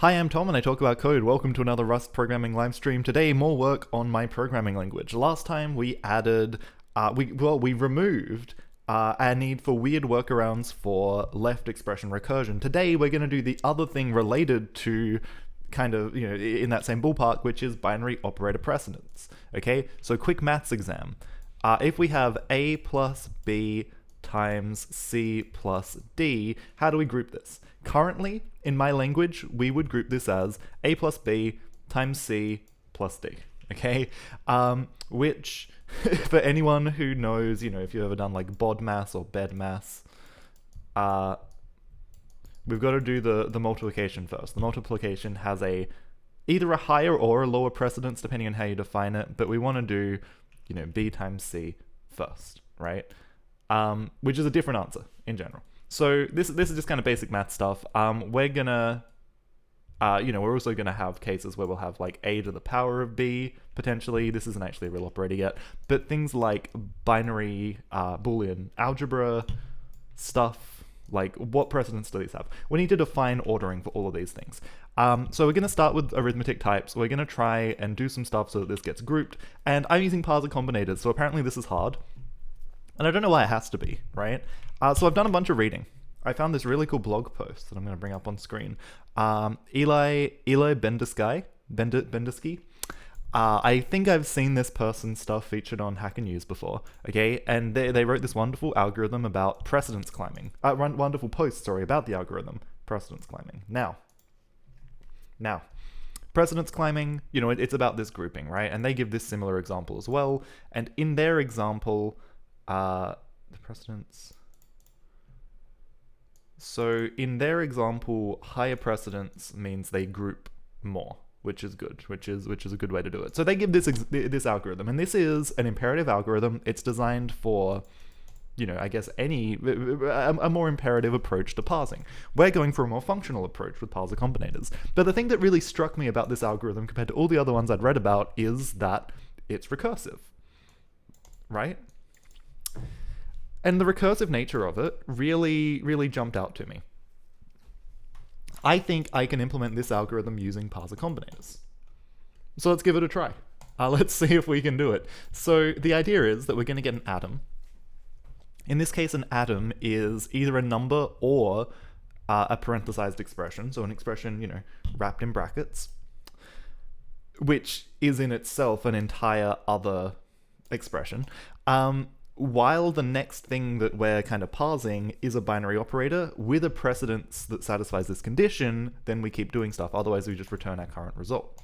Hi, I'm Tom and I talk about code. Welcome to another Rust programming live stream. Today, more work on my programming language. Last time we added, we removed our need for weird workarounds for left expression recursion. Today, we're going to do the other thing related to kind of, in that same ballpark, which is binary operator precedence. Okay, so quick maths exam. If we have A plus B times C plus D, how do we group this? Currently, in my language, we would group this as A plus B times C plus D, okay? Which, for anyone who knows, if you've ever done like bod maths or bed maths, we've got to do the multiplication first. The multiplication has either a higher or a lower precedence, depending on how you define it, but we want to do, B times C first, right? Which is a different answer in general. So this is just kind of basic math stuff. We're gonna, we're also gonna have cases where we'll have like a to the power of b potentially. This isn't actually a real operator yet, but things like binary Boolean algebra stuff, like what precedence do these have? We need to define ordering for all of these things. So we're gonna start with arithmetic types. We're gonna try and do some stuff so that this gets grouped. And I'm using Parser Combinators, so apparently this is hard. And I don't know why it has to be, right? So I've done a bunch of reading. I found this really cool blog post that I'm going to bring up on screen. Eli Bendisky. I think I've seen this person's stuff featured on Hacker News before, okay? And they wrote this wonderful algorithm about precedence climbing. Wonderful post, sorry, about the algorithm, precedence climbing. Now, precedence climbing, it's about this grouping, right? And they give this similar example as well. And in their example, the precedence. So in their example, higher precedence means they group more, which is good, which is a good way to do it. So they give this algorithm, and this is an imperative algorithm. It's designed for, I guess a more imperative approach to parsing. We're going for a more functional approach with parser combinators. But the thing that really struck me about this algorithm compared to all the other ones I'd read about is that it's recursive, right? And the recursive nature of it really, really jumped out to me. I think I can implement this algorithm using parser combinators. So let's give it a try. Let's see if we can do it. So the idea is that we're going to get an atom. In this case, an atom is either a number or a parenthesized expression. So an expression, wrapped in brackets, which is in itself an entire other expression. While the next thing that we're kind of parsing is a binary operator with a precedence that satisfies this condition, then we keep doing stuff. Otherwise, we just return our current result.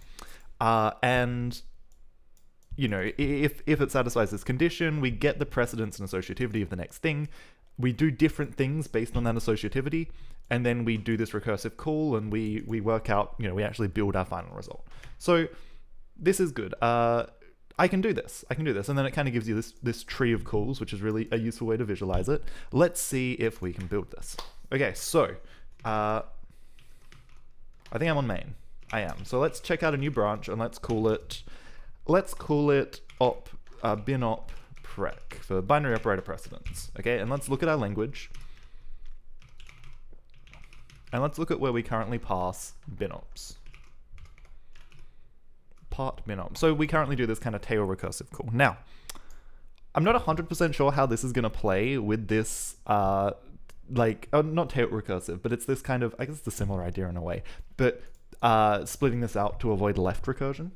And if it satisfies this condition, we get the precedence and associativity of the next thing. We do different things based on that associativity, and then we do this recursive call, and we work out, we actually build our final result. So this is good. I can do this, and then it kind of gives you this tree of calls, which is really a useful way to visualize it. Let's see if we can build this. Okay, so I think I'm on main. I am. So let's check out a new branch, and let's call it binop prec for binary operator precedence. Okay, and let's look at our language, and let's look at where we currently pass binops. Part binop. So we currently do this kind of tail recursive call. Now, I'm not 100% sure how this is going to play with this, not tail recursive, but it's this kind of, I guess it's a similar idea in a way, but splitting this out to avoid left recursion.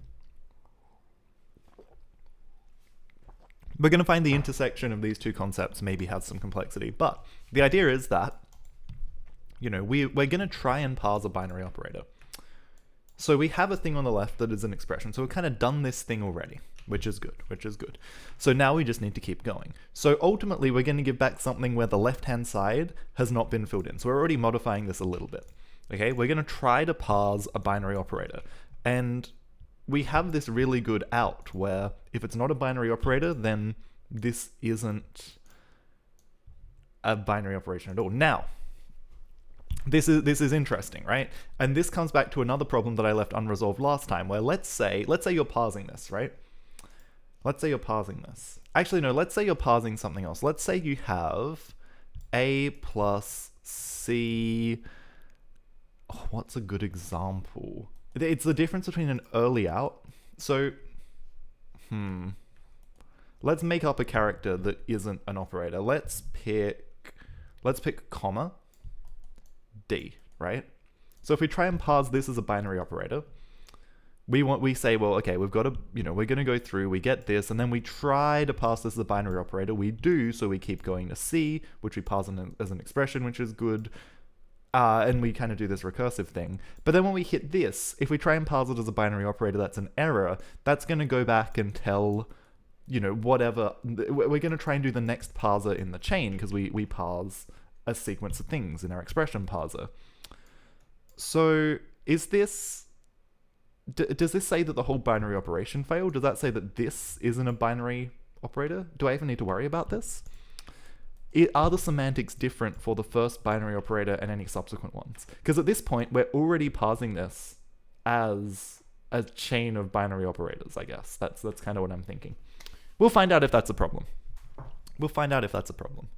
We're going to find the intersection of these two concepts maybe has some complexity, but the idea is that, we're going to try and parse a binary operator. So we have a thing on the left that is an expression. So we've kind of done this thing already, which is good. So now we just need to keep going. So ultimately, we're going to give back something where the left-hand side has not been filled in. So we're already modifying this a little bit. Okay, we're going to try to parse a binary operator. And we have this really good out where if it's not a binary operator, then this isn't a binary operation at all. Now, this is interesting, right? And this comes back to another problem that I left unresolved last time, where let's say you're parsing this, right? Let's say you're parsing this. Actually, no, let's say you're parsing something else. Let's say you have A plus C Oh, what's a good example? It's the difference between an early out. So, let's make up a character that isn't an operator. Let's pick comma D, right? So if we try and parse this as a binary operator, we say, well, okay, we've got to, we're going to go through, we get this, and then we try to parse this as a binary operator. We do, so we keep going to C, which we parse as an expression, which is good. And we kind of do this recursive thing. But then when we hit this, if we try and parse it as a binary operator, that's an error. That's going to go back and tell, whatever. We're going to try and do the next parser in the chain because we parse a sequence of things in our expression parser. So is this... does this say that the whole binary operation failed? Does that say that this isn't a binary operator? Do I even need to worry about this? Are the semantics different for the first binary operator and any subsequent ones? Because at this point, we're already parsing this as a chain of binary operators, I guess. That's kind of what I'm thinking. We'll find out if that's a problem. We'll find out if that's a problem.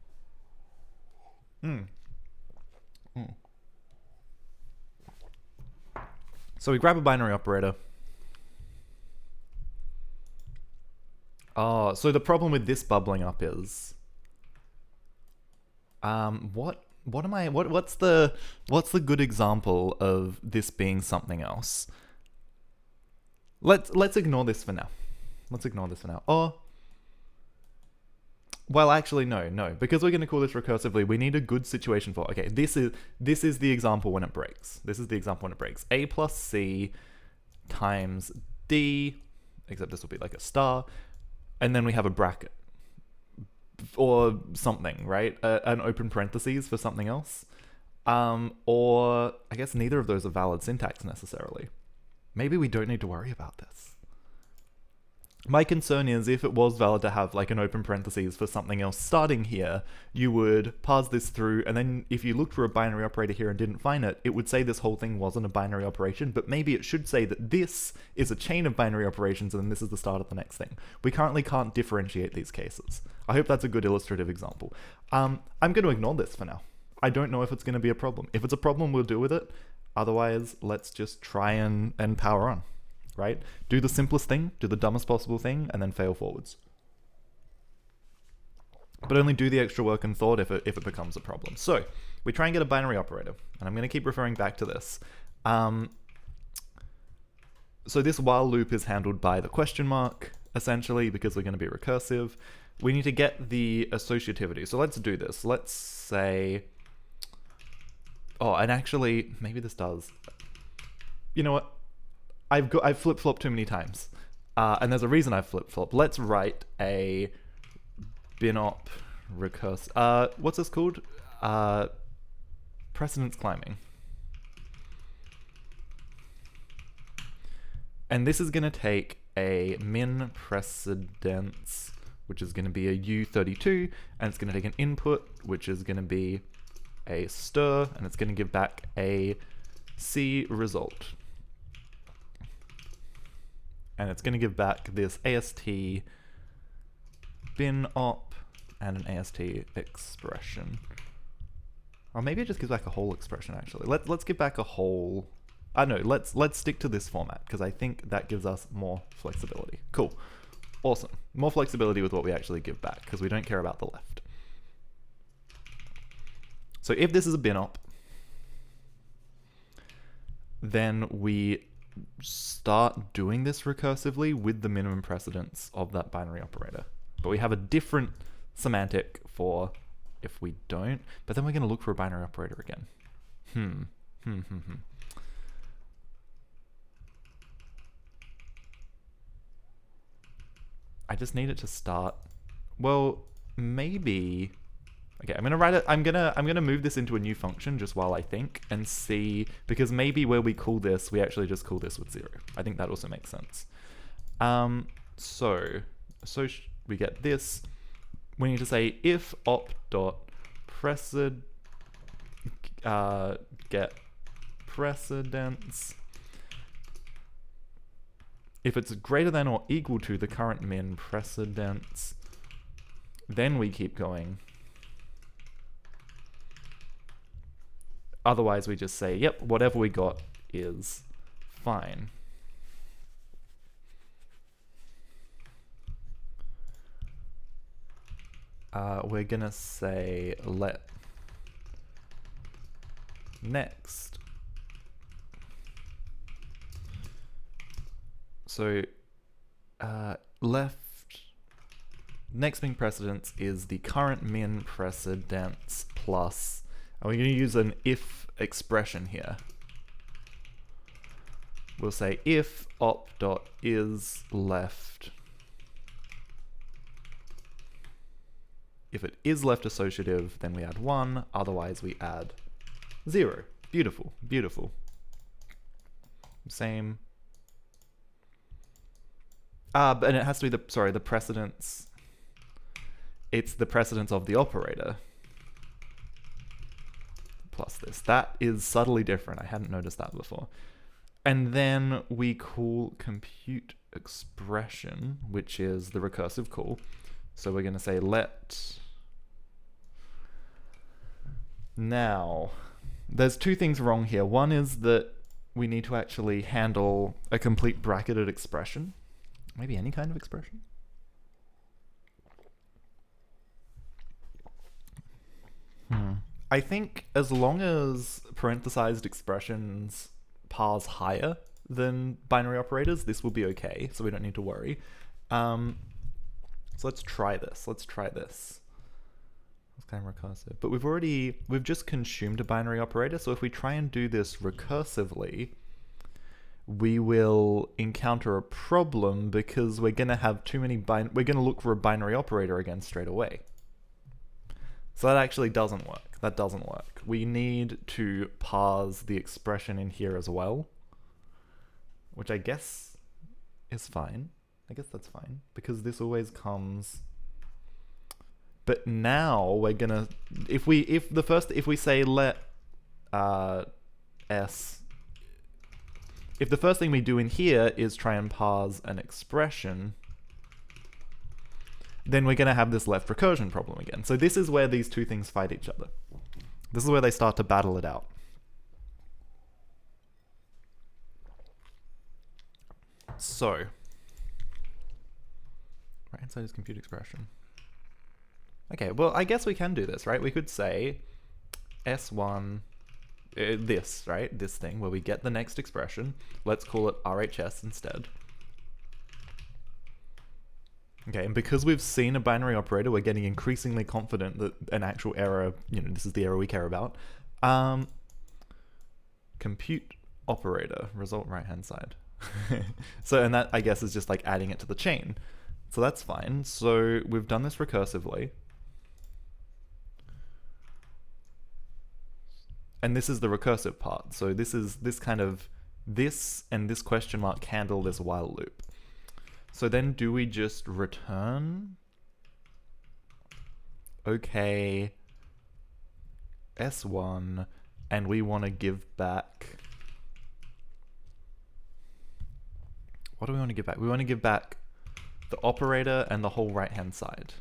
So we grab a binary operator. Oh, so the problem with this bubbling up is... what's the good example of this being something else? Let's ignore this for now. Or, well, actually, no, because we're going to call this recursively. We need a good situation for. Okay, this is the example when it breaks. A plus C times D, except this will be like a star, and then we have a bracket. Or something, right? An open parentheses for something else. Or I guess neither of those are valid syntax necessarily. Maybe we don't need to worry about this. My concern is if it was valid to have like an open parentheses for something else starting here, you would parse this through, and then if you looked for a binary operator here and didn't find it, it would say this whole thing wasn't a binary operation, but maybe it should say that this is a chain of binary operations and then this is the start of the next thing. We currently can't differentiate these cases. I hope that's a good illustrative example. I'm going to ignore this for now. I don't know if it's going to be a problem. If it's a problem, we'll deal with it. Otherwise, let's just try and power on. Right? Do the simplest thing, do the dumbest possible thing, and then fail forwards. But only do the extra work and thought if it becomes a problem. So, we try and get a binary operator, and I'm going to keep referring back to this. So this while loop is handled by the question mark, essentially, because we're going to be recursive. We need to get the associativity. So let's do this. Let's say... Oh, and actually, maybe this does... You know what? I've flip-flopped too many times. And there's a reason I've flip-flopped. Let's write a binop recursive... what's this called? Precedence climbing. And this is going to take a min precedence, which is going to be a U32, and it's going to take an input, which is going to be a stir, and it's going to give back a C result. And it's going to give back this AST bin op and an AST expression. Or maybe it just gives back a whole expression, actually. Let's give back a whole... no, let's stick to this format, because I think that gives us more flexibility. Cool. Awesome. More flexibility with what we actually give back, because we don't care about the left. So if this is a bin op, then we start doing this recursively with the minimum precedence of that binary operator. But we have a different semantic for if we don't, but then we're going to look for a binary operator again. I just need it to start. Well, maybe... Okay, I'm gonna write it. I'm gonna move this into a new function just while I think and see, because maybe where we call this, we actually just call this with 0. I think that also makes sense. So we get this. We need to say if op dot get precedence. If it's greater than or equal to the current min precedence, then we keep going. Otherwise, we just say, yep, whatever we got is fine. We're gonna say let next. So left next being precedence is the current min precedence plus, and we're going to use an if expression here. We'll say if op.is left. If it is left associative, then we add 1, otherwise we add 0. Beautiful, beautiful. Same. But it has to be the precedence. It's the precedence of the operator plus this. That is subtly different. I hadn't noticed that before. And then we call compute expression, which is the recursive call. So we're going to say let. Now, there's two things wrong here. One is that we need to actually handle a complete bracketed expression. Maybe any kind of expression. I think as long as parenthesized expressions parse higher than binary operators, this will be okay, so we don't need to worry. So let's try this. It's kind of recursive. But we've just consumed a binary operator, so if we try and do this recursively, we will encounter a problem because we're going to have too many we're going to look for a binary operator again straight away. So that actually doesn't work. That doesn't work. We need to parse the expression in here as well, which I guess is fine. I guess that's fine because this always comes. But now we're gonna, if we say let s, if the first thing we do in here is try and parse an expression, then we're going to have this left recursion problem again. So this is where these two things fight each other. This is where they start to battle it out. So, right hand side is compute expression. Okay, well, I guess we can do this, right? We could say S1, this, right? This thing where we get the next expression. Let's call it RHS instead. Okay, and because we've seen a binary operator, we're getting increasingly confident that an actual error, this is the error we care about. Compute operator, result right-hand side. So, and that, I guess, is just like adding it to the chain. So that's fine. So we've done this recursively. And this is the recursive part. So this is this and this question mark handle this while loop. So then do we just return? Okay, S1, and we want to give back. What do we want to give back? We want to give back the operator and the whole right-hand side.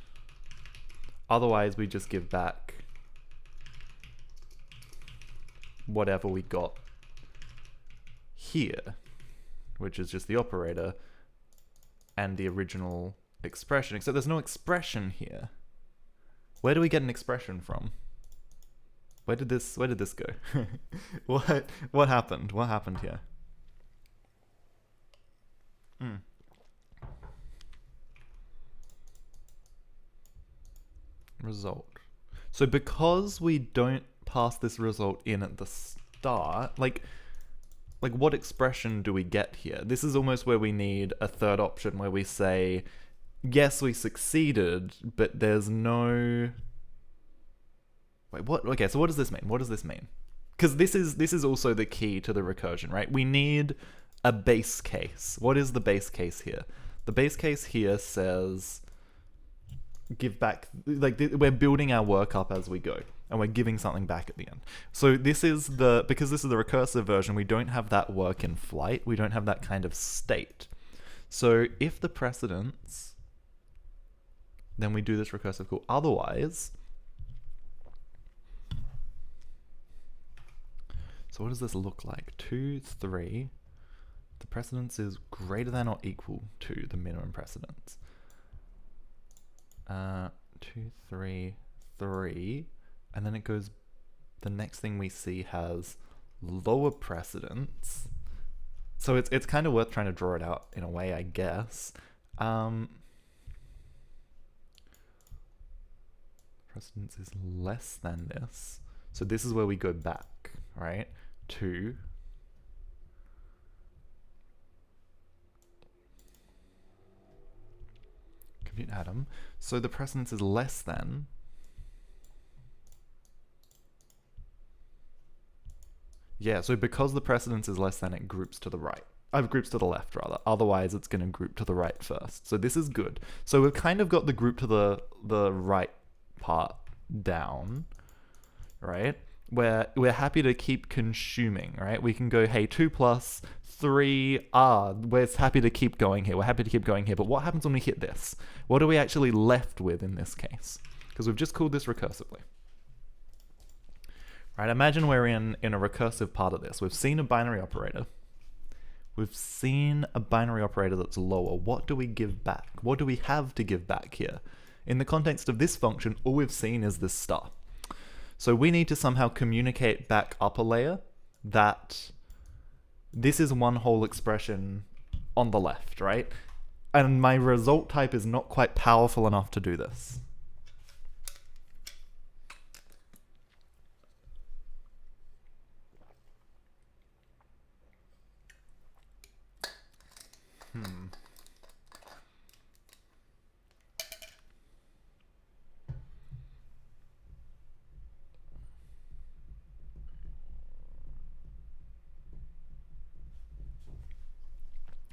Otherwise, we just give back whatever we got here, which is just the operator and the original expression, except there's no expression here. Where do we get an expression from? Where did this go? What happened? What happened here? Result. So because we don't pass this result in at the start, like what expression do we get here? This is almost where we need a third option where we say, yes, we succeeded, but there's no... Wait, what? Okay, so what does this mean? What does this mean? Because this is also the key to the recursion, right? We need a base case. What is the base case here? The base case here says, give back, we're building our work up as we go. And we're giving something back at the end. So this is because this is the recursive version, we don't have that work in flight. We don't have that kind of state. So if the precedence, then we do this recursive call. Otherwise, So what does this look like? 2, 3. The precedence is greater than or equal to the minimum precedence. 2, 3, 3. And then it goes, the next thing we see has lower precedence. So it's kind of worth trying to draw it out in a way, I guess. Precedence is less than this. So this is where we go back, right? To compute atom. So the precedence is less than. Yeah, so because the precedence is less than, it groups to the right. Groups to the left, rather. Otherwise, it's going to group to the right first. So this is good. So we've kind of got the group to the right part down, right? Where we're happy to keep consuming, right? We can go, hey, 2 plus 3, we're happy to keep going here. We're happy to keep going here. But what happens when we hit this? What are we actually left with in this case? Because we've just called this recursively. Right, imagine we're in a recursive part of this. We've seen a binary operator. We've seen a binary operator that's lower. What do we give back? What do we have to give back here? In the context of this function, all we've seen is this star. So we need to somehow communicate back up a layer that this is one whole expression on the left, right? And my result type is not quite powerful enough to do this.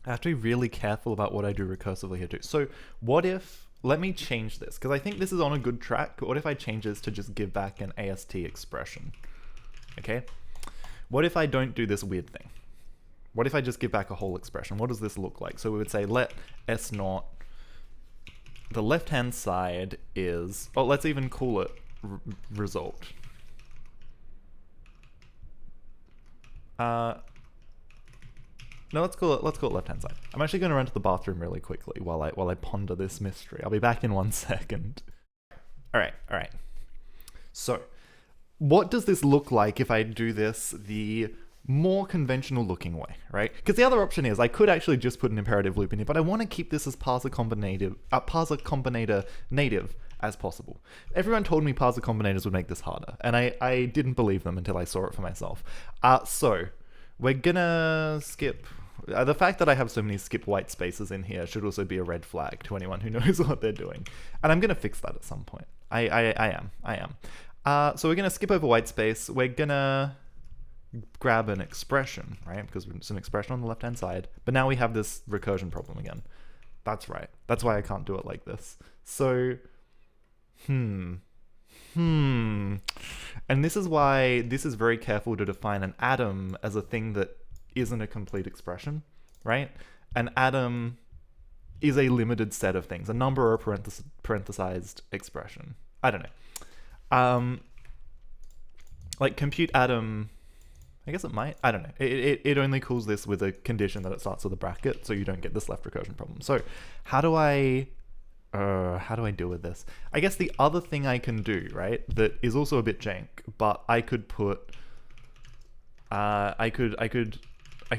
I have to be really careful about what I do recursively here too. So what if, let me change this, because I think this is on a good track. What if I change this to just give back an AST expression? Okay. What if I don't do this weird thing? What if I just give back a whole expression? What does this look like? So we would say let S0, the left-hand side is, oh, let's even call it result. No, let's call it left-hand side. I'm actually going to run to the bathroom really quickly while I ponder this mystery. I'll be back in 1 second. All right. So, what does this look like if I do this the more conventional looking way, right? Because the other option is I could actually just put an imperative loop in here, but I want to keep this as Parser Combinator native as possible. Everyone told me Parser Combinators would make this harder, and I didn't believe them until I saw it for myself. So we're gonna skip. The fact that I have so many skip white spaces in here should also be a red flag to anyone who knows what they're doing. And I'm going to fix that at some point. I am. So we're going to skip over white space. We're going to grab an expression, right? Because it's an expression on the left-hand side. But now we have this recursion problem again. That's right. That's why I can't do it like this. So, And this is why this is very careful to define an atom as a thing that isn't a complete expression, right? An atom is a limited set of things, a number or a parenthesized expression. I don't know. Like compute atom, I guess it might. I don't know. It only calls this with a condition that it starts with a bracket, so you don't get this left recursion problem. So how do I deal with this? I guess the other thing I can do, right, that is also a bit jank, but I could put, I could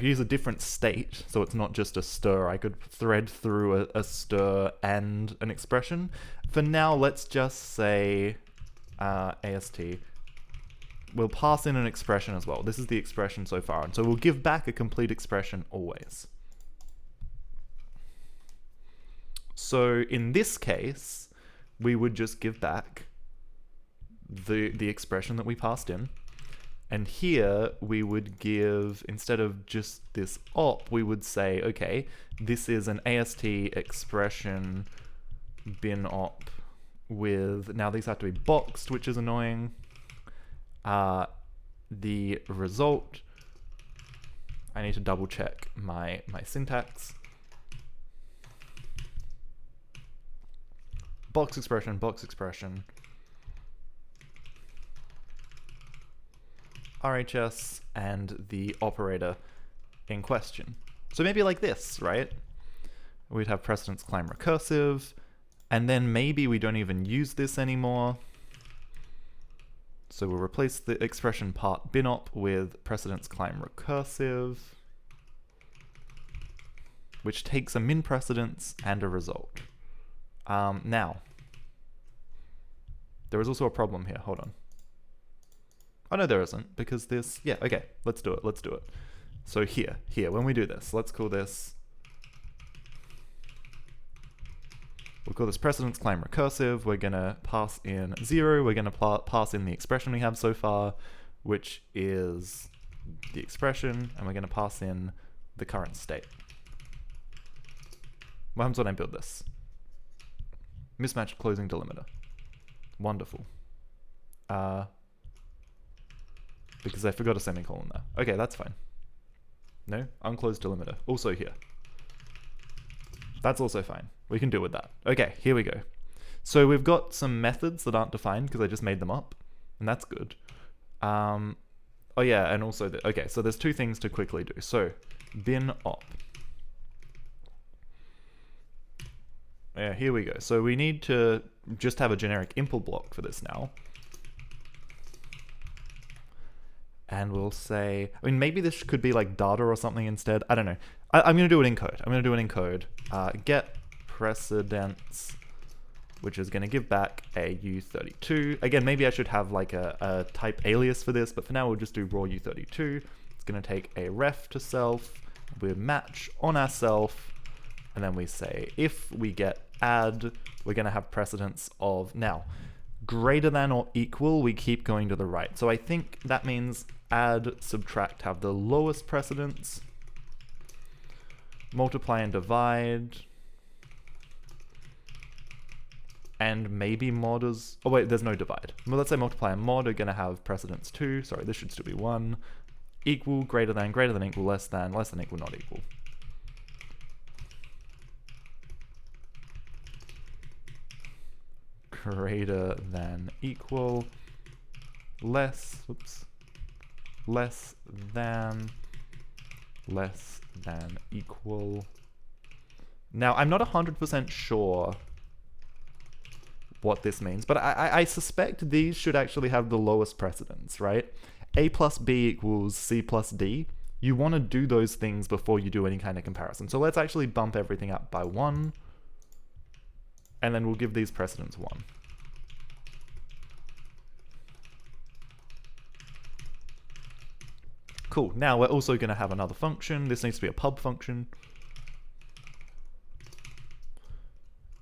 use a different state, so it's not just a stir. I could thread through a stir and an expression. For now, let's just say AST. We'll pass in an expression as well. This is the expression so far, and so we'll give back a complete expression always. So in this case, we would just give back the expression that we passed in. And here we would give, instead of just this op, we would say, okay, this is an AST expression bin op with, now these have to be boxed, which is annoying. The result, I need to double check my syntax. Box expression, RHS and the operator in question. So maybe like this, right? We'd have precedence climb recursive, and then maybe we don't even use this anymore. So we'll replace the expression part binop with precedence climb recursive, which takes a min precedence and a result. Now, there is also a problem here. Hold on. Oh no, there isn't, because this, yeah, okay, let's do it. So here, when we do this, let's call this, we'll call this precedence climb recursive. We're gonna pass in 0. We're gonna pass in the expression we have so far, which is the expression, and we're gonna pass in the current state. What happens when I build this? Mismatched closing delimiter. Wonderful. Because I forgot a semicolon there. Okay, that's fine. No, unclosed delimiter. Also here. That's also fine. We can deal with that. Okay, here we go. So we've got some methods that aren't defined because I just made them up, and that's good. Oh yeah, and also, okay, so there's two things to quickly do. So, bin op. Yeah, here we go. So we need to just have a generic impl block for this now. And we'll say, I mean, maybe this could be like data or something instead. I don't know. I'm going to do it in code. Get precedence, which is going to give back a u32. Again, maybe I should have like a type alias for this, but for now we'll just do raw u32. It's going to take a ref to self. We'll match on our self. And then we say, if we get add, we're going to have precedence of, now, greater than or equal, we keep going to the right. So I think that means add, subtract have the lowest precedence, multiply and divide, and maybe mod is, oh wait, there's no divide. Well, let's say multiply and mod are going to have precedence 2, sorry, this should still be 1, equal, greater than equal, less than equal, not equal. Greater than equal, less than equal. Now, I'm not 100% sure what this means, but I suspect these should actually have the lowest precedence, right? A plus B equals C plus D. You want to do those things before you do any kind of comparison. So let's actually bump everything up by 1, and then we'll give these precedence 1. Cool. Now we're also going to have another function. This needs to be a pub function.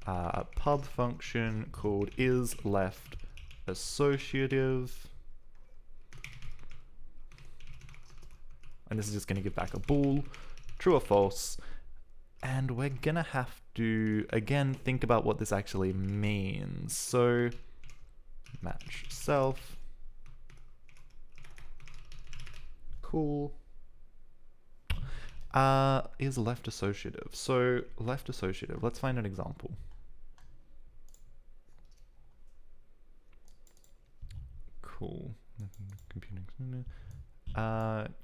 A pub function called isLeftAssociative. And this is just going to give back a bool, true or false. And we're going to have to, again, think about what this actually means. So, match self. Cool. Is left associative. So left associative, let's find an example. Cool. Computing.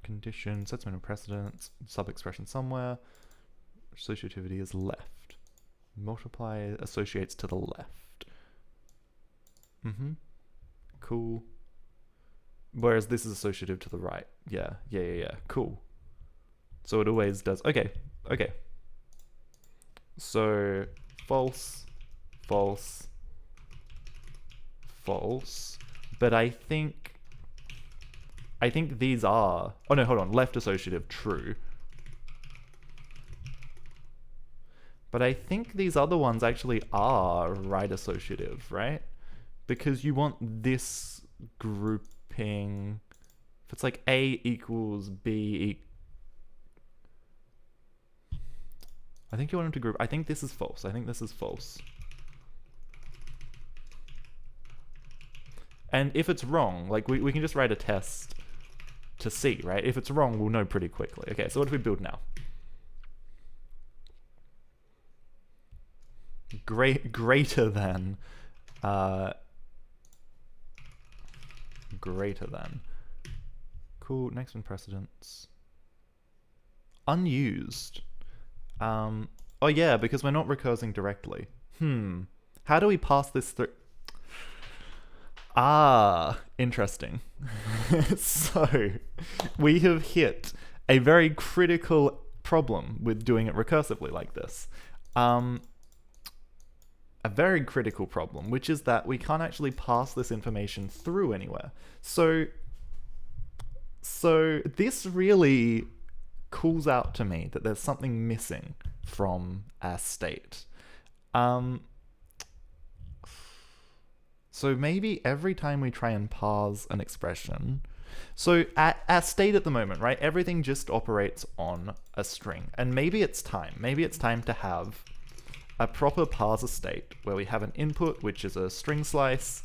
Condition, sets minimum precedence, sub-expression somewhere. Associativity is left. Multiply associates to the left. Cool. Whereas this is associative to the right. Yeah. Cool. So it always does. Okay. So false, false, false. But I think these are, oh no, hold on, left associative, true. But I think these other ones actually are right associative, right? Because you want this grouping, if it's like A equals B, I think you want them to group, I think this is false, And if it's wrong, like we can just write a test to see, right? If it's wrong, we'll know pretty quickly. Okay, so what do we build now? Greater than. equal, next one precedence. Unused. Oh yeah, because we're not recursing directly. How do we pass this through? Ah, interesting. So, we have hit a very critical problem with doing it recursively like this. A very critical problem, which is that we can't actually pass this information through anywhere. So this really calls out to me that there's something missing from our state. So maybe every time we try and parse an expression, so at our state at the moment, right, everything just operates on a string. And maybe it's time. Maybe it's time to have a proper parser state where we have an input, which is a string slice,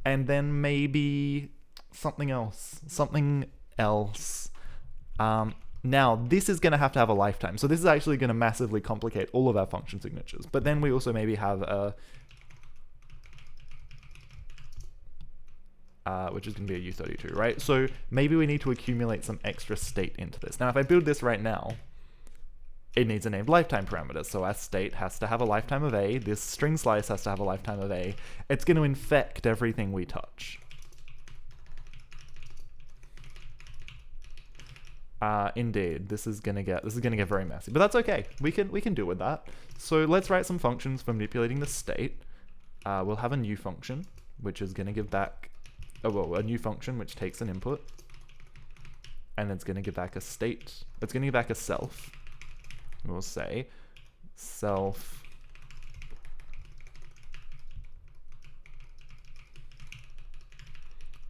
and then maybe something else. Now, this is going to have a lifetime. So this is actually going to massively complicate all of our function signatures. But then we also maybe have a which is going to be a U32, right? So maybe we need to accumulate some extra state into this. Now, if I build this right now, it needs a named lifetime parameter. So our state has to have a lifetime of A. This string slice has to have a lifetime of A. It's going to infect everything we touch. Indeed, this is gonna get very messy, but that's okay. We can deal with that. So let's write some functions for manipulating the state. We'll have a new function, which is gonna give back, a new function which takes an input, and it's gonna give back a state. It's gonna give back a self. We'll say self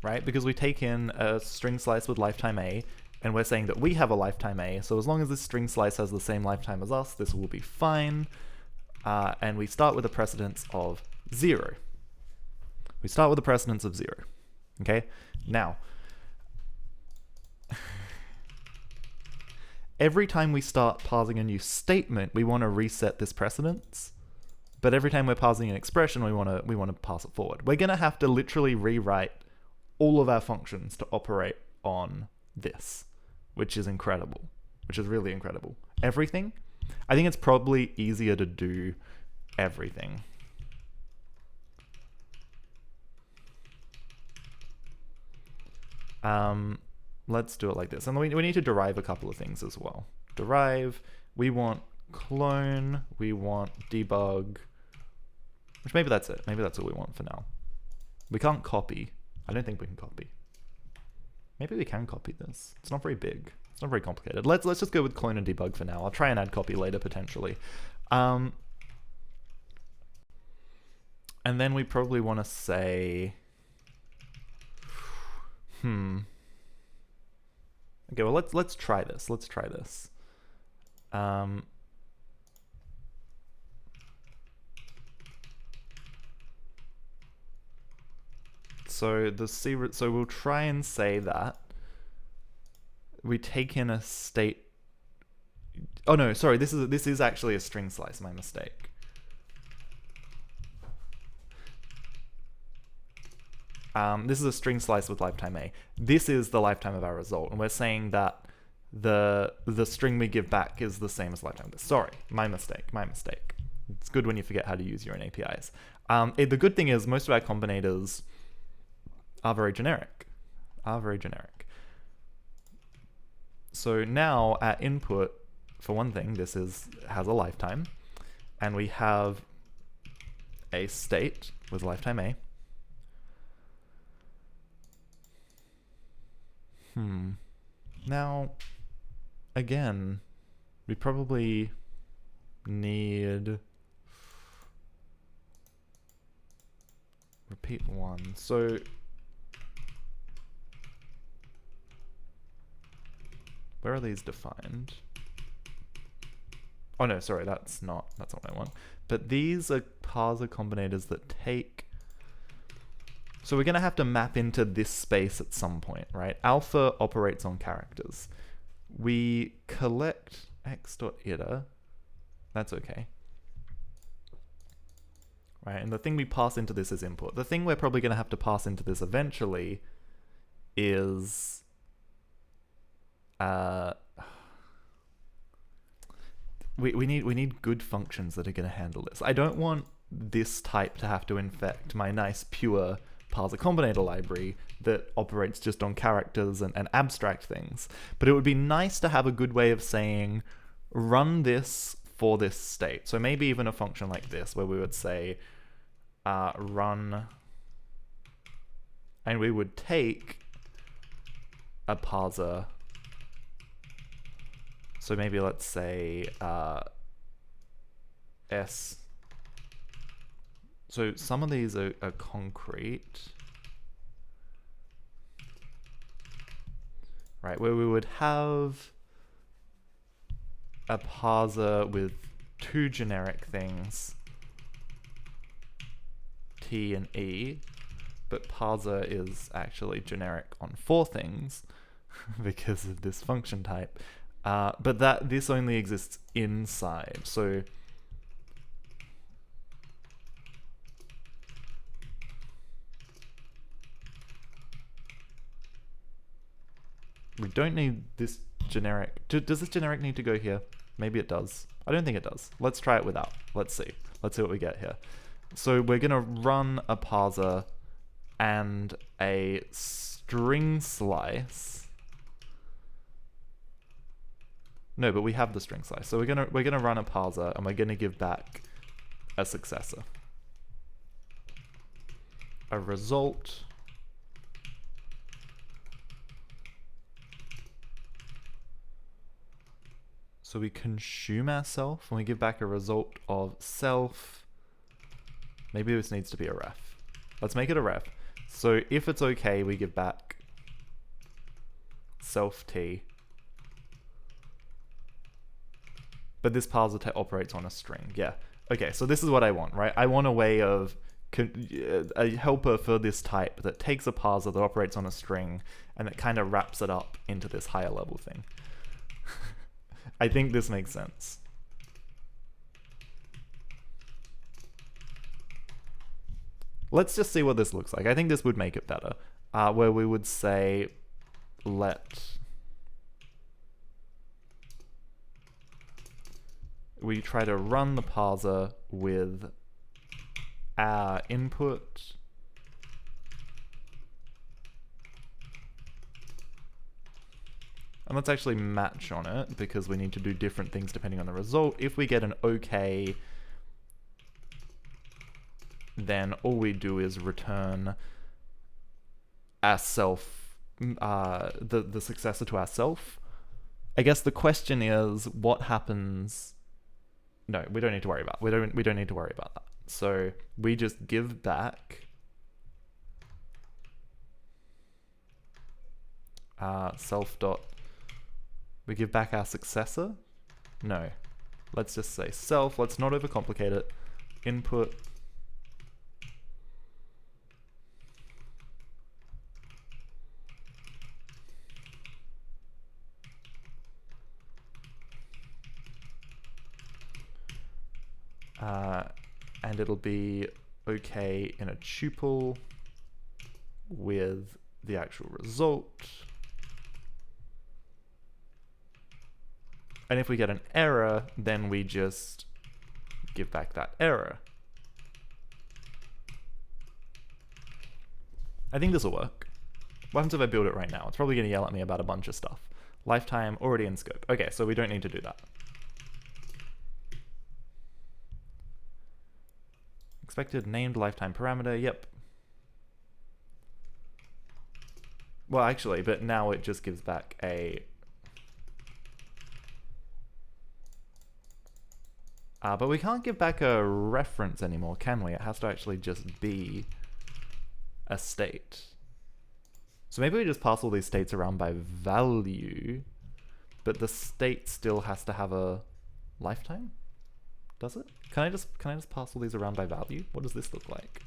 right, because we take in a string slice with lifetime A. And we're saying that we have a lifetime A, so as long as this string slice has the same lifetime as us, this will be fine. And we start with a precedence of 0. We start with a precedence of 0. Okay? Now, every time we start parsing a new statement, we want to reset this precedence. But every time we're parsing an expression, we want to pass it forward. We're going to have to literally rewrite all of our functions to operate on this, which is incredible, which is really incredible. Everything? I think it's probably easier to do everything. Let's do it like this. And we need to derive a couple of things as well. Derive, we want clone, we want debug, which maybe that's it. Maybe that's all we want for now. We can't copy. I don't think we can copy. Maybe we can copy this. It's not very big. It's not very complicated. Let's just go with clone and debug for now. I'll try and add copy later potentially. And then we probably want to say, okay, well let's try this. Let's try this. So we'll try and say that we take in a state. Oh no, sorry. This is actually a string slice. My mistake. This is a string slice with lifetime A. This is the lifetime of our result, and we're saying that the string we give back is the same as lifetime of this. Sorry, my mistake. It's good when you forget how to use your own APIs. The good thing is most of our combinators are very generic. So now our input, for one thing, this has a lifetime, and we have a state with lifetime A. Now, again, we probably need repeat 1. So where are these defined? Oh no, sorry, that's not what I want. But these are parser combinators that take. So we're going to have to map into this space at some point, right? Alpha operates on characters. We collect x.iter. That's okay. Right, and the thing we pass into this is input. The thing we're probably going to have to pass into this eventually is we need good functions that are going to handle this. I don't want this type to have to infect my nice pure Parser Combinator library that operates just on characters and abstract things. But it would be nice to have a good way of saying, run this for this state. So maybe even a function like this, where we would say run, and we would take a parser. So maybe let's say S. So some of these are concrete, right? Where we would have a parser with two generic things, T and E, but parser is actually generic on 4 things because of this function type. But this only exists inside. So we don't need this generic. Does this generic need to go here? Maybe it does. I don't think it does. Let's try it without. Let's see. Let's see what we get here. So we're going to run a parser and a string slice. No, but we have the string slice. So we're gonna run a parser and we're gonna give back a successor. A result. So we consume ourself and we give back a result of self. Maybe this needs to be a ref. Let's make it a ref. So if it's okay, we give back self t. But this parser operates on a string. Yeah. Okay, so this is what I want, right? I want a way of a helper for this type that takes a parser that operates on a string and that kind of wraps it up into this higher level thing. I think this makes sense. Let's just see what this looks like. I think this would make it better. Where we would say we try to run the parser with our input and let's actually match on it because we need to do different things depending on the result. If we get an okay, then all we do is return ourself, the successor to ourself. I guess the question is, what happens? No, we don't need to worry about. We don't need to worry about that. So we just give back self dot. We give back our successor. No, let's just say self. Let's not overcomplicate it. Input. And it'll be okay in a tuple with the actual result. And if we get an error, then we just give back that error. I think this will work. What happens if I build it right now? It's probably going to yell at me about a bunch of stuff. Lifetime already in scope. Okay, so we don't need to do that. Expected named lifetime parameter, yep. Well, actually, but now it just gives back a... but we can't give back a reference anymore, can we? It has to actually just be a state. So maybe we just pass all these states around by value, but the state still has to have a lifetime? Does it? Can I just pass all these around by value? What does this look like?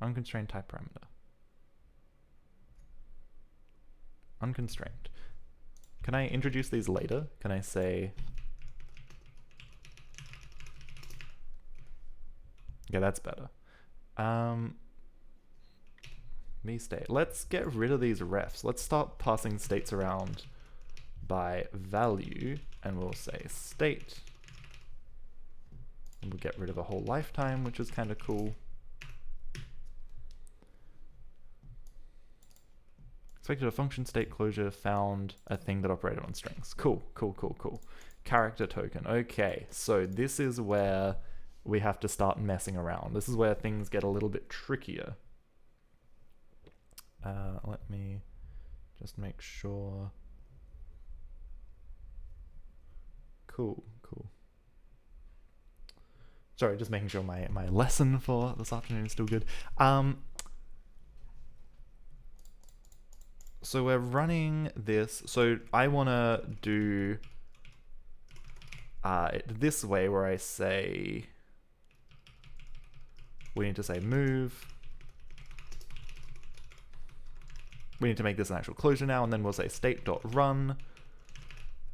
Unconstrained type parameter. Unconstrained. Can I introduce these later? Can I say... Yeah, that's better. me state. Let's get rid of these refs. Let's start passing states around by value, and we'll say state. And we'll get rid of a whole lifetime, which is kind of cool. Expected a function state closure found a thing that operated on strings. Cool, cool, cool, cool. Character token. Okay, so this is where we have to start messing around. This is where things get a little bit trickier. Let me just make sure. Cool, cool. Sorry, just making sure my lesson for this afternoon is still good. So we're running this. So I want to do it this way, where I say, we need to say move. We need to make this an actual closure now, and then we'll say state.run.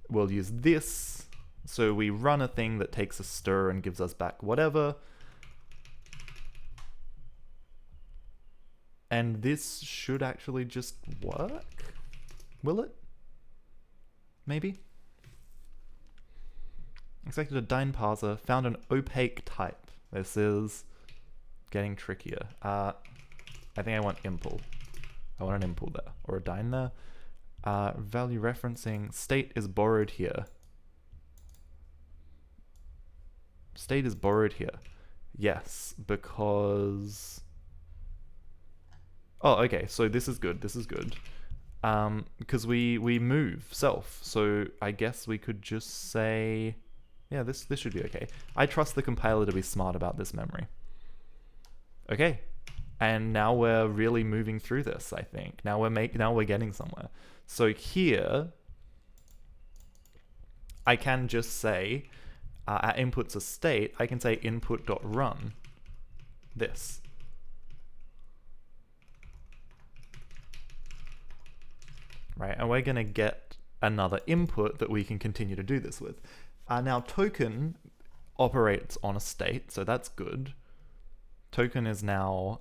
We'll use this. So we run a thing that takes a stir and gives us back whatever. And this should actually just work? Will it? Maybe? Expected a Dyn parser, found an opaque type. This is getting trickier. I think I want impl. I want an impl there, or a Dyn there. Value referencing, state is borrowed here. State is borrowed here. Yes, because... Oh, okay, so this is good, this is good. Because we move self, so I guess we could just say... Yeah, this should be okay. I trust the compiler to be smart about this memory. Okay, and now we're really moving through this, I think. Now we're getting somewhere. So here, I can just say, our input's a state, I can say input.run this. Right, and we're gonna get another input that we can continue to do this with. Now token operates on a state, so that's good. Token is now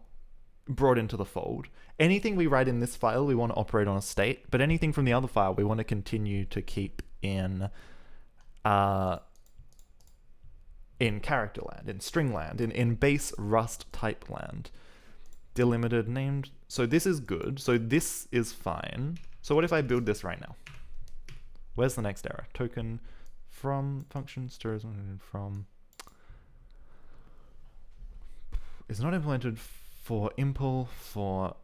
brought into the fold. Anything we write in this file, we want to operate on a state, but anything from the other file, we want to continue to keep in character land, in string land, in base Rust type land. Delimited named. So this is good. So this is fine. So what if I build this right now? Where's the next error? Token from function stirs from is not implemented for impl for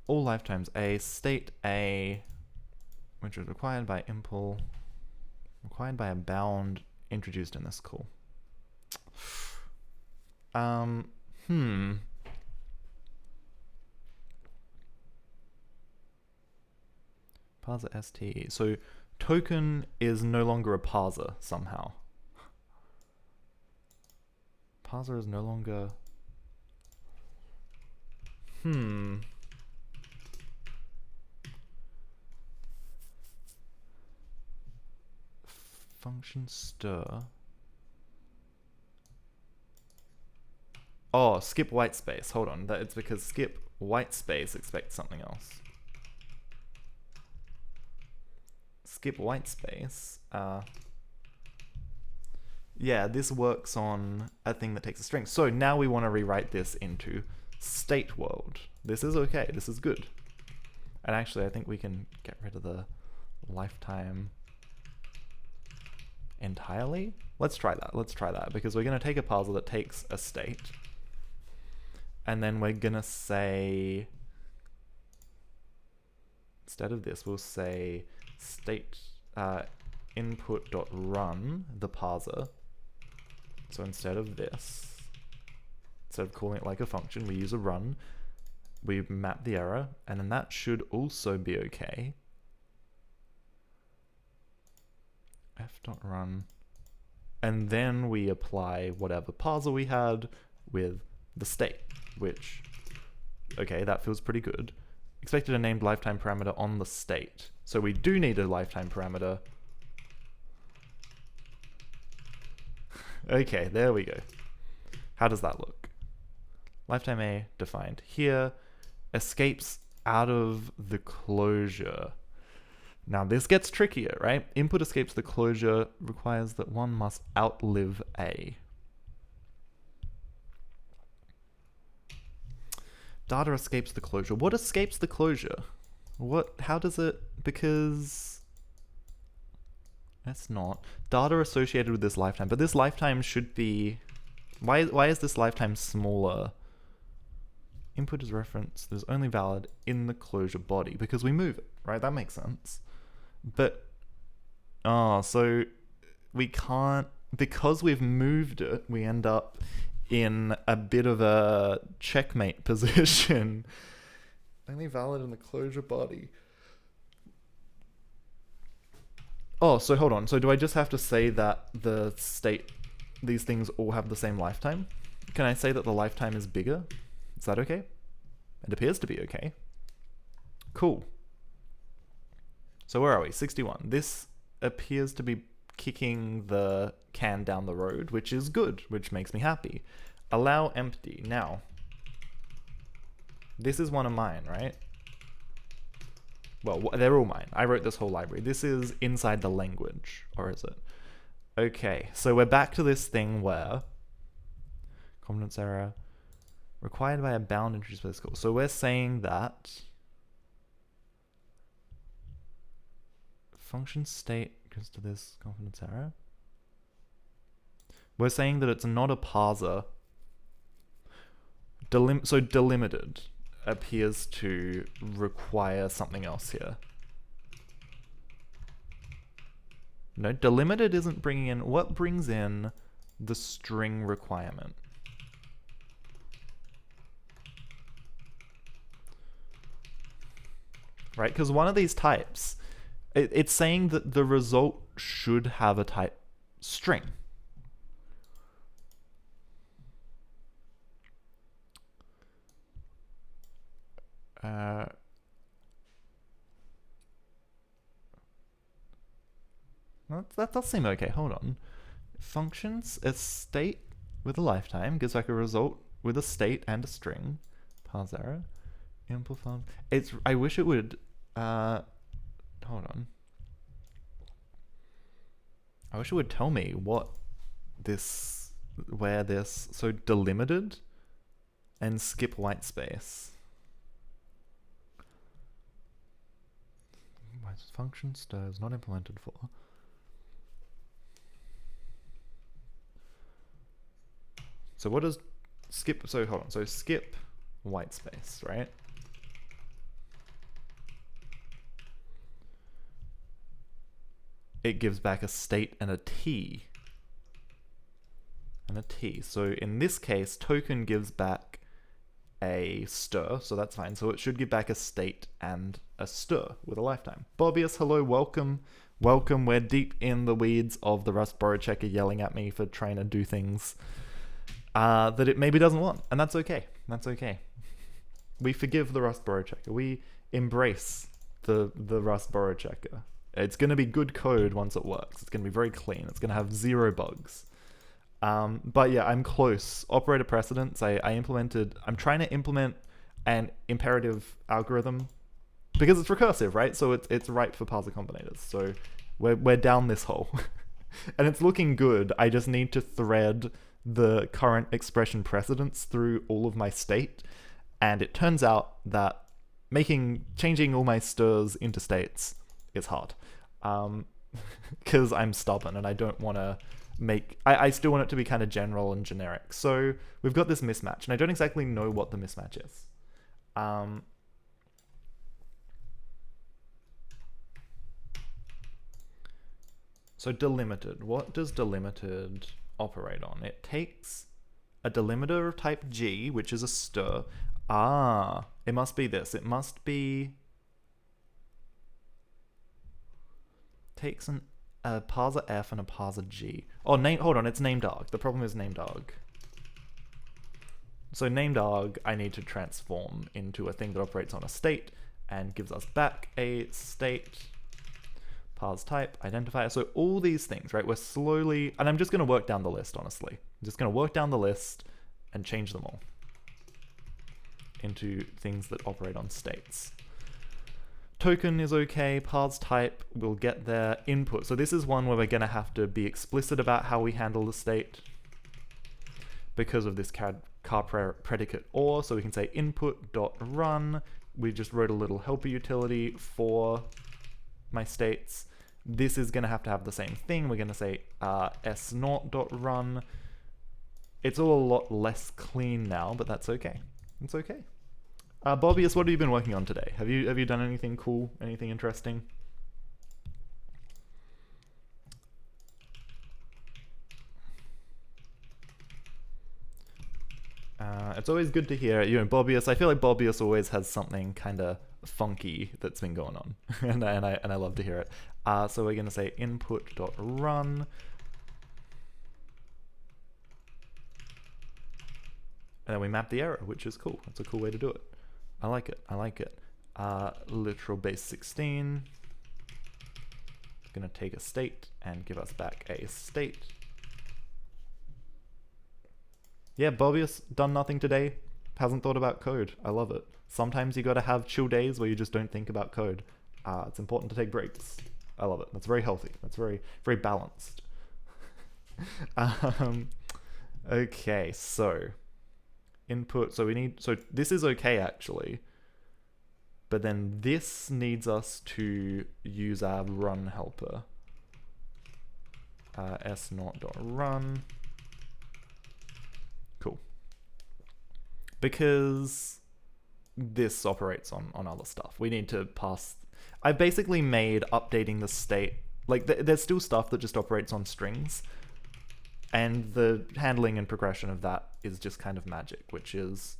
all lifetimes a state a, which is required by impl, required by a bound introduced in this call. Parser STE. So token is no longer a parser somehow. Parser is no longer... Function stir. Oh, skip white space. Hold on. It's because skip white space expects something else. Skip white space. Yeah, this works on a thing that takes a string. So now we want to rewrite this into state world. This is okay. This is good. And actually, I think we can get rid of the lifetime entirely. Let's try that. Let's try that, because we're going to take a parser that takes a state, and then we're going to say, instead of this, we'll say state input.run the parser. So instead of this, instead of calling it like a function, we use a run. We map the error, and then that should also be okay. f.run, and then we apply whatever parser we had with the state, which, okay, that feels pretty good. Expected a named lifetime parameter on the state. So we do need a lifetime parameter. Okay, there we go. How does that look? Lifetime A defined here. Escapes out of the closure. Now this gets trickier, right? Input escapes the closure requires that one must outlive A. Data escapes the closure. What escapes the closure? How does it, because that's not. Data associated with this lifetime, but this lifetime should be, why is this lifetime smaller? Input is referenced, there's only valid in the closure body, because we move it, right? That makes sense. But, so we can't, because we've moved it, we end up in a bit of a checkmate position. Only valid in the closure body. Oh, so hold on. So do I just have to say that the state, these things all have the same lifetime? Can I say that the lifetime is bigger? Is that okay? It appears to be okay. Cool. So where are we? 61. This appears to be kicking the can down the road, which is good, which makes me happy. Allow empty. Now, this is one of mine, right? Well, they're all mine. I wrote this whole library. This is inside the language, or is it? Okay, so we're back to this thing where confidence error required by a bound introduced by the school. So we're saying that function state goes to this confidence error. We're saying that it's not a parser. So delimited appears to require something else here. No, delimited isn't bringing in, what brings in the string requirement? Right, because one of these types, it's saying that the result should have a type string. That does seem okay. Hold on. Functions a state with a lifetime gives back a result with a state and a string. Parse error. Amplify. I wish it would. Hold on. I wish it would tell me what this, where this. So delimited and skip white space. Function stir is not implemented for. So what does skip, so hold on, so skip white space, right? It gives back a state and a T. And a T. So in this case, token gives back a stir, so that's fine. So it should give back a state and a stir with a lifetime. Bobbius, hello, welcome. Welcome. We're deep in the weeds of the Rust borrow checker yelling at me for trying to do things that it maybe doesn't want. And that's okay. That's okay. We forgive the Rust borrow checker. We embrace the Rust borrow checker. It's going to be good code once it works. It's going to be very clean. It's going to have 0 bugs. But yeah, I'm close. Operator precedence, I'm trying to implement an imperative algorithm because it's recursive, right? So it's right for Parser Combinators. So we're down this hole and it's looking good. I just need to thread the current expression precedence through all of my state. And it turns out that changing all my stirs into states is hard. Because I'm stubborn and I don't want to I still want it to be kind of general and generic. So we've got this mismatch, and I don't exactly know what the mismatch is. So delimited. What does delimited operate on? It takes a delimiter of type G, which is a stir. It must be this. It must be takes a parser F and a parser G. Oh, hold on, it's namedarg. The problem is namedarg. So namedarg, I need to transform into a thing that operates on a state and gives us back a state, parse type, identifier. So all these things, right? We're slowly, and I'm just going to work down the list, honestly. I'm just going to work down the list and change them all. into things that operate on states. Token is okay, parse type, we'll get there. Input, so this is one where we're going to have to be explicit about how we handle the state because of this car predicate or, so we can say input.run. We just wrote a little helper utility for my states. This is going to have the same thing. We're going to say s0.run. It's all a lot less clean now, but that's okay. It's okay. Bobbius, what have you been working on today? Have you done anything cool? Anything interesting? It's always good to hear, you know, Bobbius. I feel like Bobbius always has something kind of funky that's been going on, and I love to hear it. So we're gonna say input.run, and then we map the error, which is cool. That's a cool way to do it. I like it. I like it. Literal base 16. It's gonna take a state and give us back a state. Yeah, Bobbius, done nothing today. Hasn't thought about code. I love it. Sometimes you gotta have chill days where you just don't think about code. It's important to take breaks. I love it. That's very healthy. That's very, very balanced. Okay, so input. So this is okay actually, but then this needs us to use our run helper. S0.run. Cool. Because this operates on other stuff. We need to pass. I've basically made updating the state, like there's still stuff that just operates on strings, and the handling and progression of that is just kind of magic, which is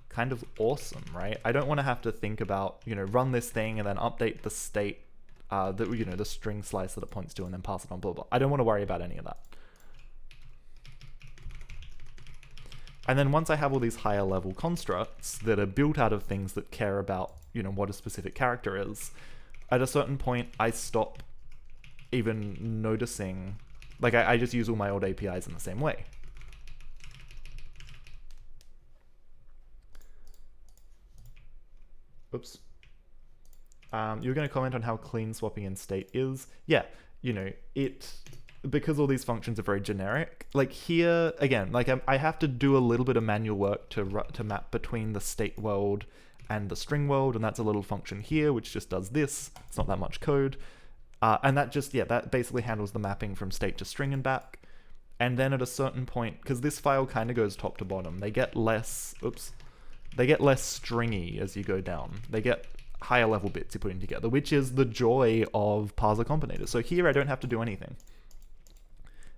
kind of awesome, right? I don't want to have to think about, you know, run this thing and then update the state, the string slice that it points to and then pass it on, blah, blah. I don't want to worry about any of that. And then once I have all these higher level constructs that are built out of things that care about, you know, what a specific character is, at a certain point, I stop even noticing, like I just use all my old APIs in the same way. Oops. You're going to comment on how clean swapping in state is. Yeah, you know, because all these functions are very generic, like here, again, like I have to do a little bit of manual work to map between the state world and the string world, and that's a little function here, which just does this. It's not that much code. And that just, yeah, that basically handles the mapping from state to string and back. And then at a certain point, because this file kind of goes top to bottom, they get less, they get less stringy as you go down. They get higher level bits you're putting together, which is the joy of Parser Combinators. So here I don't have to do anything.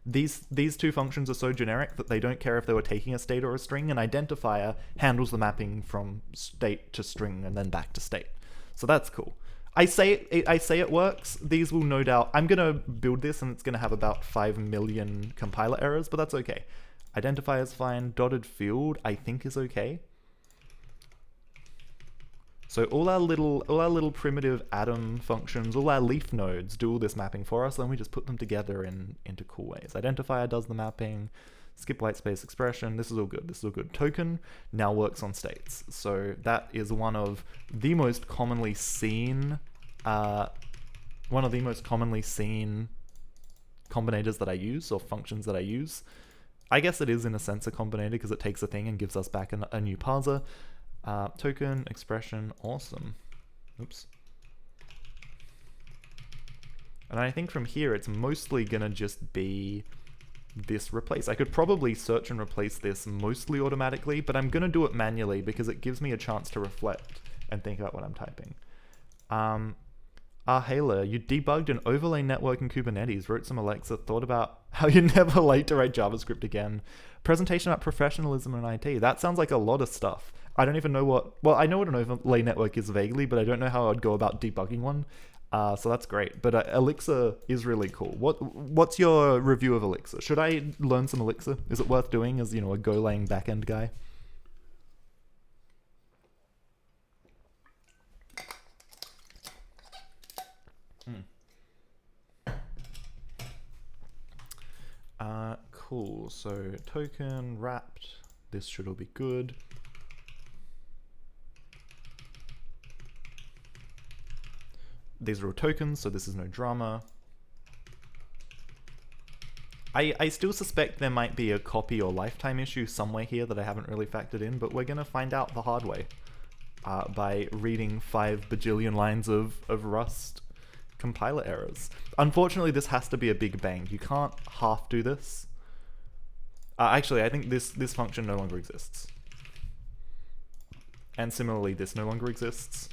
These two functions are so generic that they don't care if they were taking a state or a string. An identifier handles the mapping from state to string and then back to state. So that's cool. I say it works. These will no doubt, I'm gonna build this and it's gonna have about 5 million compiler errors, but that's okay. Identifier is fine. Dotted field I think is okay. So all our little primitive atom functions, all our leaf nodes do all this mapping for us, and we just put them together into cool ways. Identifier does the mapping, skip whitespace expression, this is all good, this is all good. Token now works on states. So that is one of the most commonly seen combinators that I use, or functions that I use. I guess it is in a sense a combinator because it takes a thing and gives us back a new parser. Token, expression, awesome. Oops. And I think from here it's mostly gonna just be this replace. I could probably search and replace this mostly automatically, but I'm gonna do it manually because it gives me a chance to reflect and think about what I'm typing. Hailer, you debugged an overlay network in Kubernetes, wrote some Alexa, thought about how you're never late to write JavaScript again. Presentation about professionalism in IT. That sounds like a lot of stuff. I don't even know well, I know what an overlay network is vaguely, but I don't know how I'd go about debugging one. So that's great. But Elixir is really cool. What's your review of Elixir? Should I learn some Elixir? Is it worth doing as, you know, a Golang backend guy? Cool. So token wrapped. This should all be good. These are all tokens, so this is no drama. I still suspect there might be a copy or lifetime issue somewhere here that I haven't really factored in, but we're going to find out the hard way by reading 5 bajillion lines of Rust compiler errors. Unfortunately, this has to be a big bang. You can't half do this. Actually, I think this function no longer exists. And similarly, this no longer exists.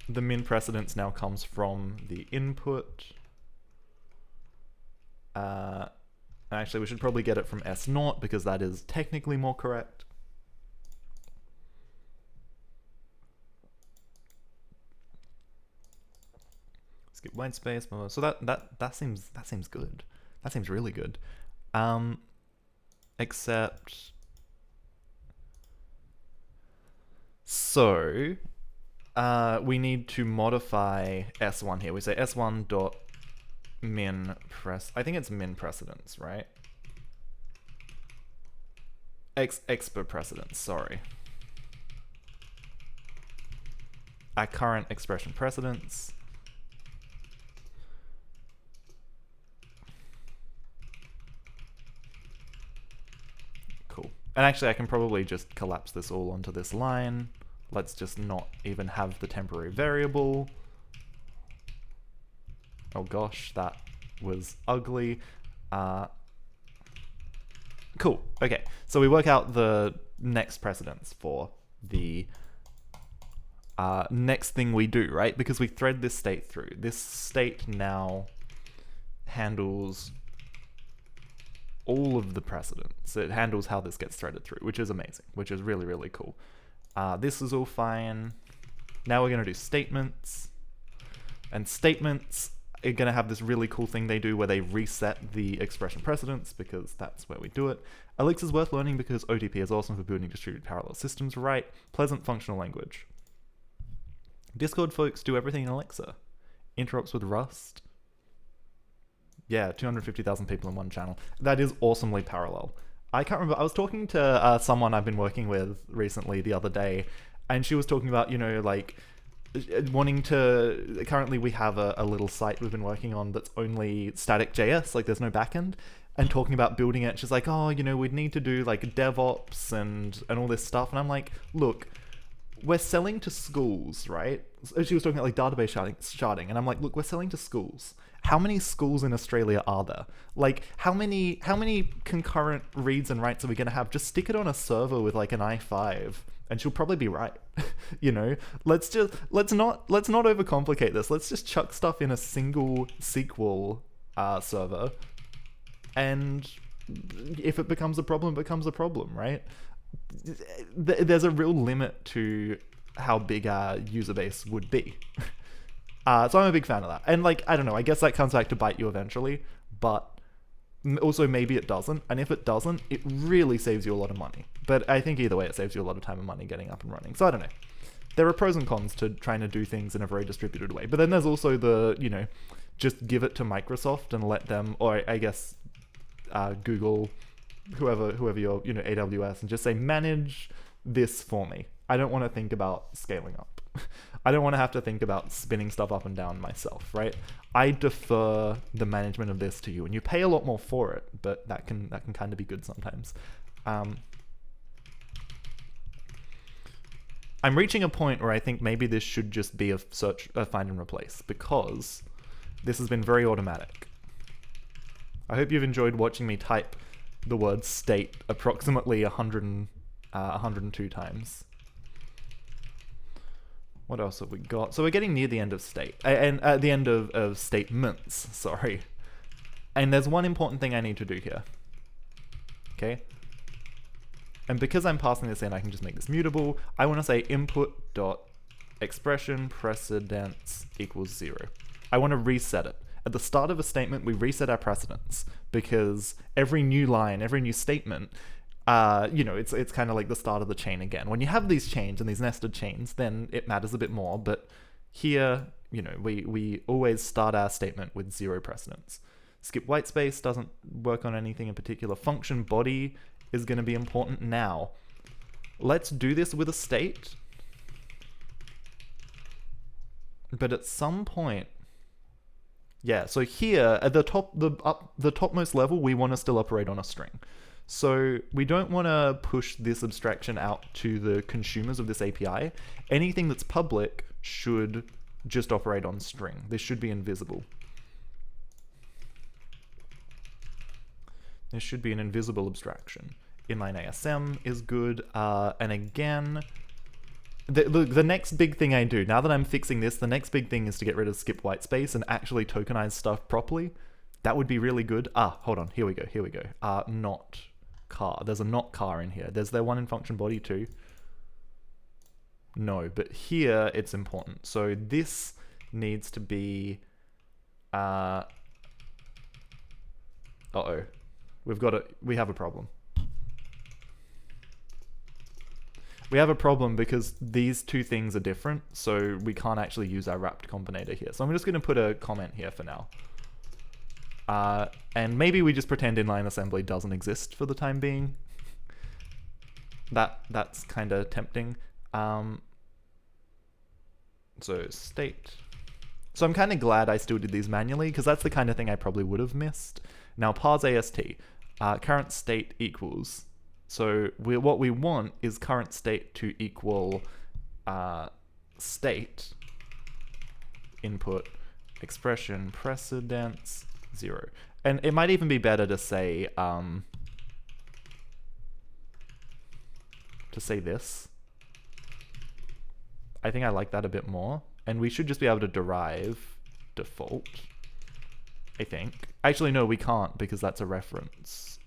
The min precedence now comes from the input. Actually, we should probably get it from S0 because that is technically more correct. Skip white space. So that seems good. That seems really good. Except, so we need to modify S1 here. We say S1 dot min press. I think it's min precedence, right? Expo precedence. Sorry. Our current expression precedence. Cool. And actually, I can probably just collapse this all onto this line. Let's just not even have the temporary variable. Oh gosh, that was ugly. Cool. Okay, so we work out the next precedence for the next thing we do, right? Because we thread this state through. This state now handles all of the precedence. It handles how this gets threaded through, which is amazing, which is really, really cool. This is all fine. Now we're going to do statements. And statements are going to have this really cool thing they do where they reset the expression precedence, because that's where we do it. Elixir's worth learning because OTP is awesome for building distributed parallel systems, right? Pleasant functional language. Discord folks do everything in Elixir. Interrupts with Rust. Yeah, 250,000 people in one channel. That is awesomely parallel. I can't remember. I was talking to someone I've been working with recently the other day, and she was talking about, you know, like, wanting to, currently we have a little site we've been working on that's only static JS, like there's no backend, and talking about building it. She's like, oh, you know, we'd need to do like DevOps and all this stuff. And I'm like, look, we're selling to schools, right? She was talking about like database sharding, and I'm like, look, we're selling to schools. How many schools in Australia are there? Like, how many concurrent reads and writes are we going to have? Just stick it on a server with like an i5, and she'll probably be right. You know, let's not overcomplicate this. Let's just chuck stuff in a single SQL server, and if it becomes a problem, it becomes a problem, right? There's a real limit to how big our user base would be. So I'm a big fan of that. And like, I don't know, I guess that comes back to bite you eventually, but also maybe it doesn't. And if it doesn't, it really saves you a lot of money. But I think either way, it saves you a lot of time and money getting up and running. So I don't know. There are pros and cons to trying to do things in a very distributed way. But then there's also the, you know, just give it to Microsoft and let them, or I guess Google, whoever your, you know, AWS, and just say, manage this for me. I don't want to think about scaling up. I don't want to have to think about spinning stuff up and down myself, right? I defer the management of this to you, and you pay a lot more for it, but that can kind of be good sometimes. I'm reaching a point where I think maybe this should just be a find and replace, because this has been very automatic. I hope you've enjoyed watching me type the word state approximately 102 times. What else have we got? So we're getting near the end of state, and at the end of statements, sorry. And there's one important thing I need to do here. Okay? And because I'm passing this in, I can just make this mutable. I want to say input dot expression precedence equals 0. I want to reset it. At the start of a statement, we reset our precedence, because every new line, every new statement, you know, it's kind of like the start of the chain again. When you have these chains and these nested chains, then it matters a bit more. But here, you know, we always start our statement with 0 precedence. Skip white space doesn't work on anything in particular. Function body is going to be important now. Let's do this with a state. But at some point, yeah, so here at the topmost level, we want to still operate on a string. So we don't want to push this abstraction out to the consumers of this API. Anything that's public should just operate on string. This should be invisible. This should be an invisible abstraction. Inline ASM is good. And again, the next big thing I do, now that I'm fixing this, the next big thing is to get rid of skip white space and actually tokenize stuff properly. That would be really good. Hold on, here we go. Not car. There's a not car in here. There's there one in function body too. No, but here it's important. So this needs to be, uh-oh. We have a problem. We have a problem because these two things are different, so we can't actually use our wrapped combinator here. So I'm just going to put a comment here for now. And maybe we just pretend inline assembly doesn't exist for the time being. That's kind of tempting. So state. So I'm kind of glad I still did these manually, because that's the kind of thing I probably would have missed. Now parse AST. Current state equals. So what we want is current state to equal state input expression precedence 0. And it might even be better to say this. I think I like that a bit more. And we should just be able to derive default, I think. Actually, no, we can't because that's a reference.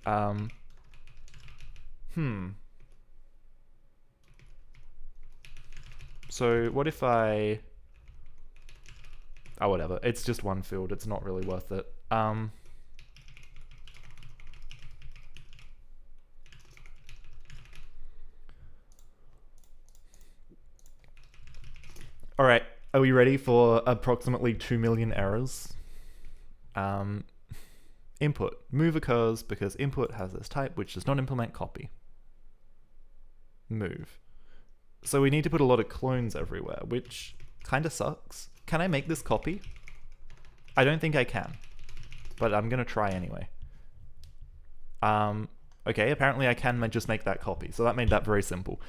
So what if I... Oh, whatever. It's just one field. It's not really worth it. All right. Are we ready for approximately 2 million errors? Input. Move occurs because input has this type which does not implement copy. Move. So we need to put a lot of clones everywhere, which kind of sucks. Can I make this copy? I don't think I can, but I'm gonna try anyway. Okay, apparently I can just make that copy, so that made that very simple.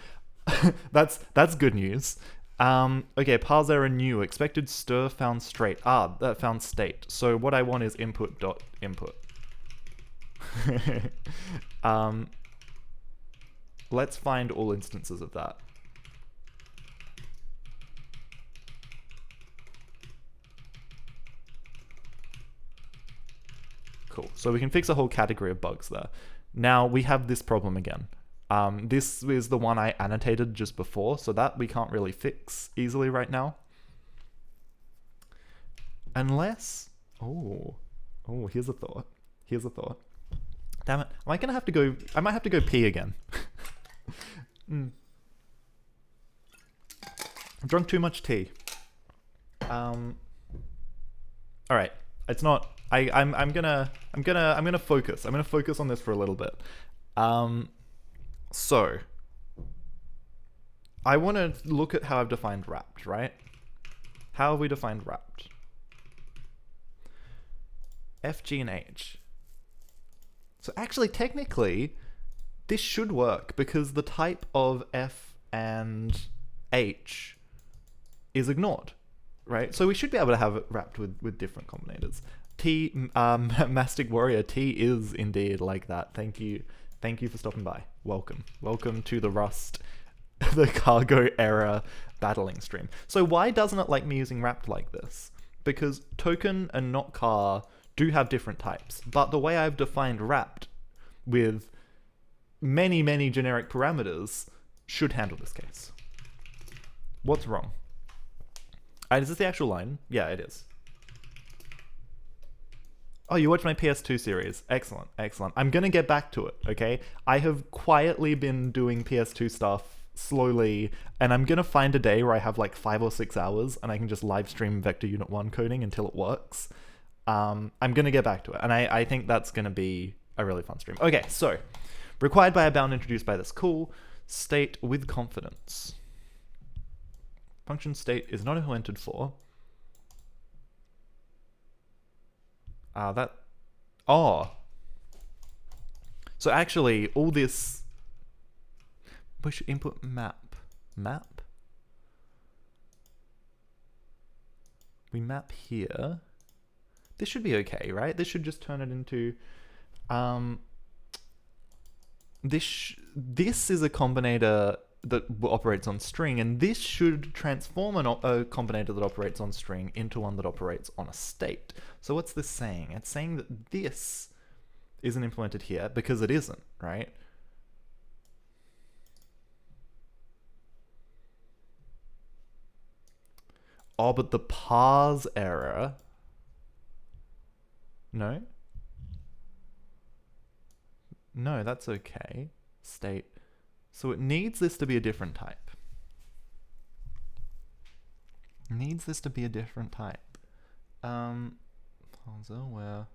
That's good news. Okay, parser new expected stir found straight. That found state. So what I want is input dot input. Let's find all instances of that. Cool. So we can fix a whole category of bugs there. Now we have this problem again. This is the one I annotated just before, so that we can't really fix easily right now. Unless... Oh, here's a thought. Here's a thought. Damn it. Am I gonna have to go... I might have to go pee again. I've drunk too much tea. Alright. It's not... I'm gonna focus. I'm gonna focus on this for a little bit. So, I want to look at how I've defined wrapped, right? How have we defined wrapped? F, G, and H. So actually, technically, this should work because the type of F and H is ignored, right? So we should be able to have it wrapped with different combinators. T, Mastic Warrior, T is indeed like that. Thank you. Thank you for stopping by. Welcome. Welcome to the Rust, the cargo era battling stream. So why doesn't it like me using wrapped like this? Because token and not car do have different types, but the way I've defined wrapped with many, many generic parameters should handle this case. What's wrong? Is this the actual line? Yeah, it is. Oh, you watched my PS2 series. Excellent, excellent. I'm gonna get back to it, okay? I have quietly been doing PS2 stuff slowly, and I'm gonna find a day where I have like 5 or 6 hours and I can just live stream Vector Unit 1 coding until it works. I'm gonna get back to it, and I think that's gonna be a really fun stream. Okay, so, required by a bound introduced by this cool, state with confidence. Function state is not implemented for Oh. So actually, all this... We should input map. Map? We map here. This should be okay, right? This should just turn it into... This is a combinator that operates on string, and this should transform a combinator that operates on string into one that operates on a state. So what's this saying? It's saying that this isn't implemented here because it isn't, right? Oh, but the parse error... No? No, that's okay. State. So it needs this to be a different type. Needs this to be a different type. Parser, where...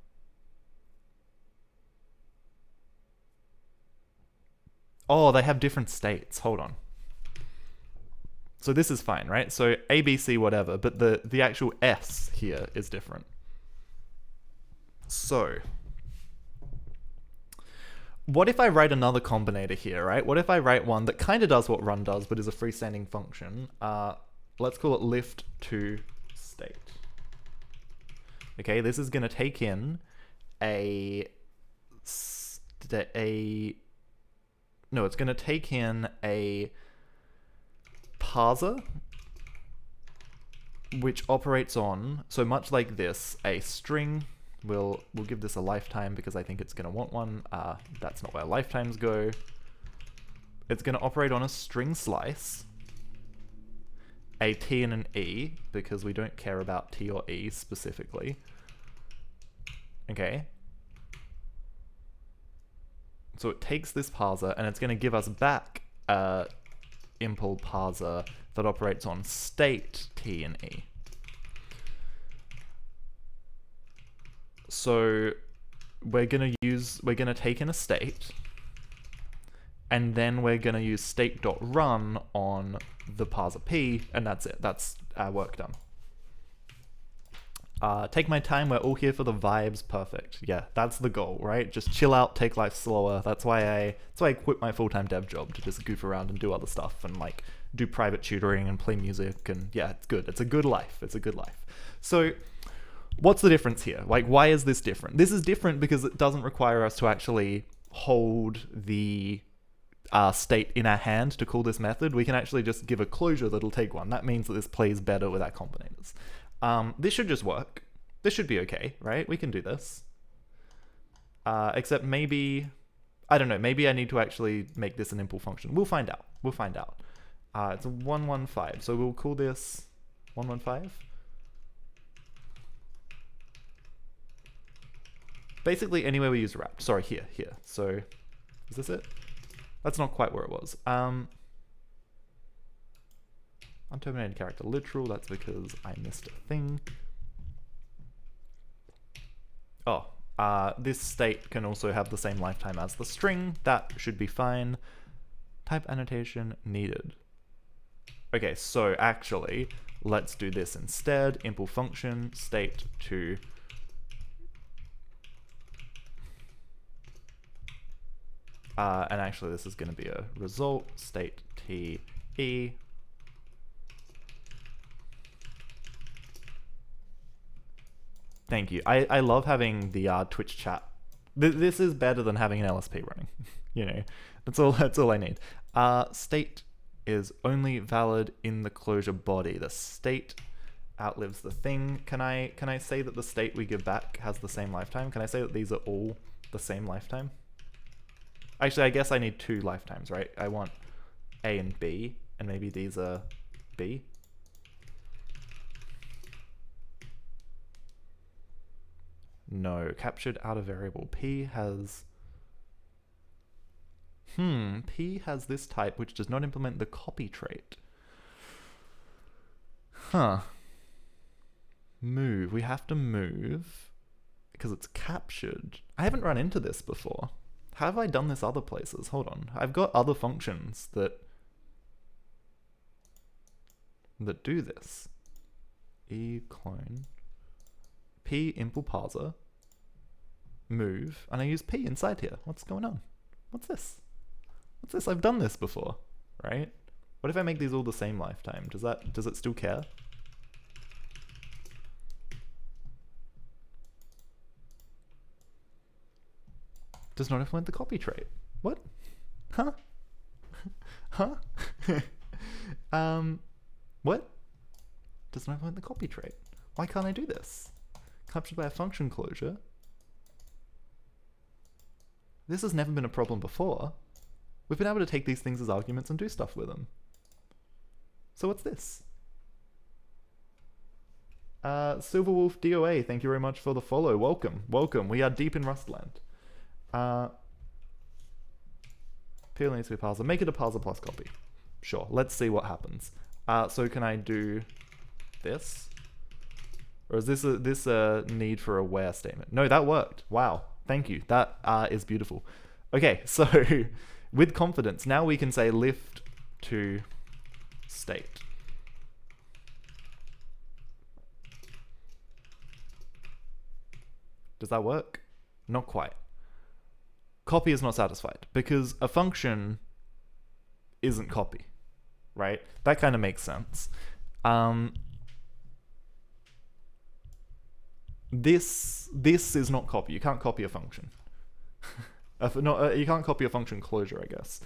Oh, they have different states. Hold on. So this is fine, right? So A, B, C, whatever, but the actual S here is different. So what if I write another combinator here, right? What if I write one that kind of does what run does, but is a freestanding function? Let's call it lift to state. Okay, this is going to take in it's going to take in a parser, which operates on, so much like this, a string. We'll give this a lifetime because I think it's going to want one. That's not where lifetimes go. It's going to operate on a string slice, a T and an E, because we don't care about T or E specifically. Okay. So it takes this parser and it's going to give us back a impl parser that operates on state T and E. So we're gonna take in a state, and then we're gonna use state.run on the parser P, and that's it. That's our work done. Take my time, we're all here for the vibes, perfect. Yeah, that's the goal, right? Just chill out, take life slower. That's why I quit my full-time dev job, to just goof around and do other stuff and like do private tutoring and play music, and yeah, it's good. It's a good life. It's a good life. So what's the difference here? Like, why is this different? This is different because it doesn't require us to actually hold the state in our hand to call this method. We can actually just give a closure that'll take one. That means that this plays better with our combinators. This should just work. This should be okay, right? We can do this. Except maybe, I don't know, maybe I need to actually make this an impl function. We'll find out. We'll find out. It's a 115, so we'll call this 115. Basically anywhere we use wrapped. Sorry, here. So, is this it? That's not quite where it was. Unterminated character literal, that's because I missed a thing. Oh, this state can also have the same lifetime as the string. That should be fine. Type annotation needed. Okay, so actually, let's do this instead. Impl function state to and actually this is going to be a result state T E. Thank you. I love having the Twitch chat. This is better than having an LSP running. You know, that's all I need. State is only valid in the closure body. The state outlives the thing. Can I say that the state we give back has the same lifetime? Can I say that these are all the same lifetime? Actually, I guess I need 2 lifetimes, right? I want A and B, and maybe these are B. No, captured outer variable. P has this type which does not implement the copy trait. Huh. Move. We have to move because it's captured. I haven't run into this before. How have I done this other places? Hold on. I've got other functions that do this. E clone. P impl parser. move, and I use p inside here. What's going on? What's this? What's this? I've done this before, right? What if I make these all the same lifetime? Does it still care? Does not implement the copy trait. What? Huh? Huh? What? Does not implement the copy trait. Why can't I do this? Captured by a function closure. This has never been a problem before. We've been able to take these things as arguments and do stuff with them. So what's this? Silverwolf DOA, thank you very much for the follow. Welcome, welcome. We are deep in Rustland. PL needs to be parser. Make it a parser plus copy. Sure, let's see what happens. So can I do this? Or is this a need for a where statement? No, that worked. Wow, thank you. That is beautiful. Okay, so with confidence, now we can say lift to state. Does that work? Not quite. Copy is not satisfied because a function isn't copy, right? That kind of makes sense. This is not copy. You can't copy a function. You can't copy a function closure, I guess.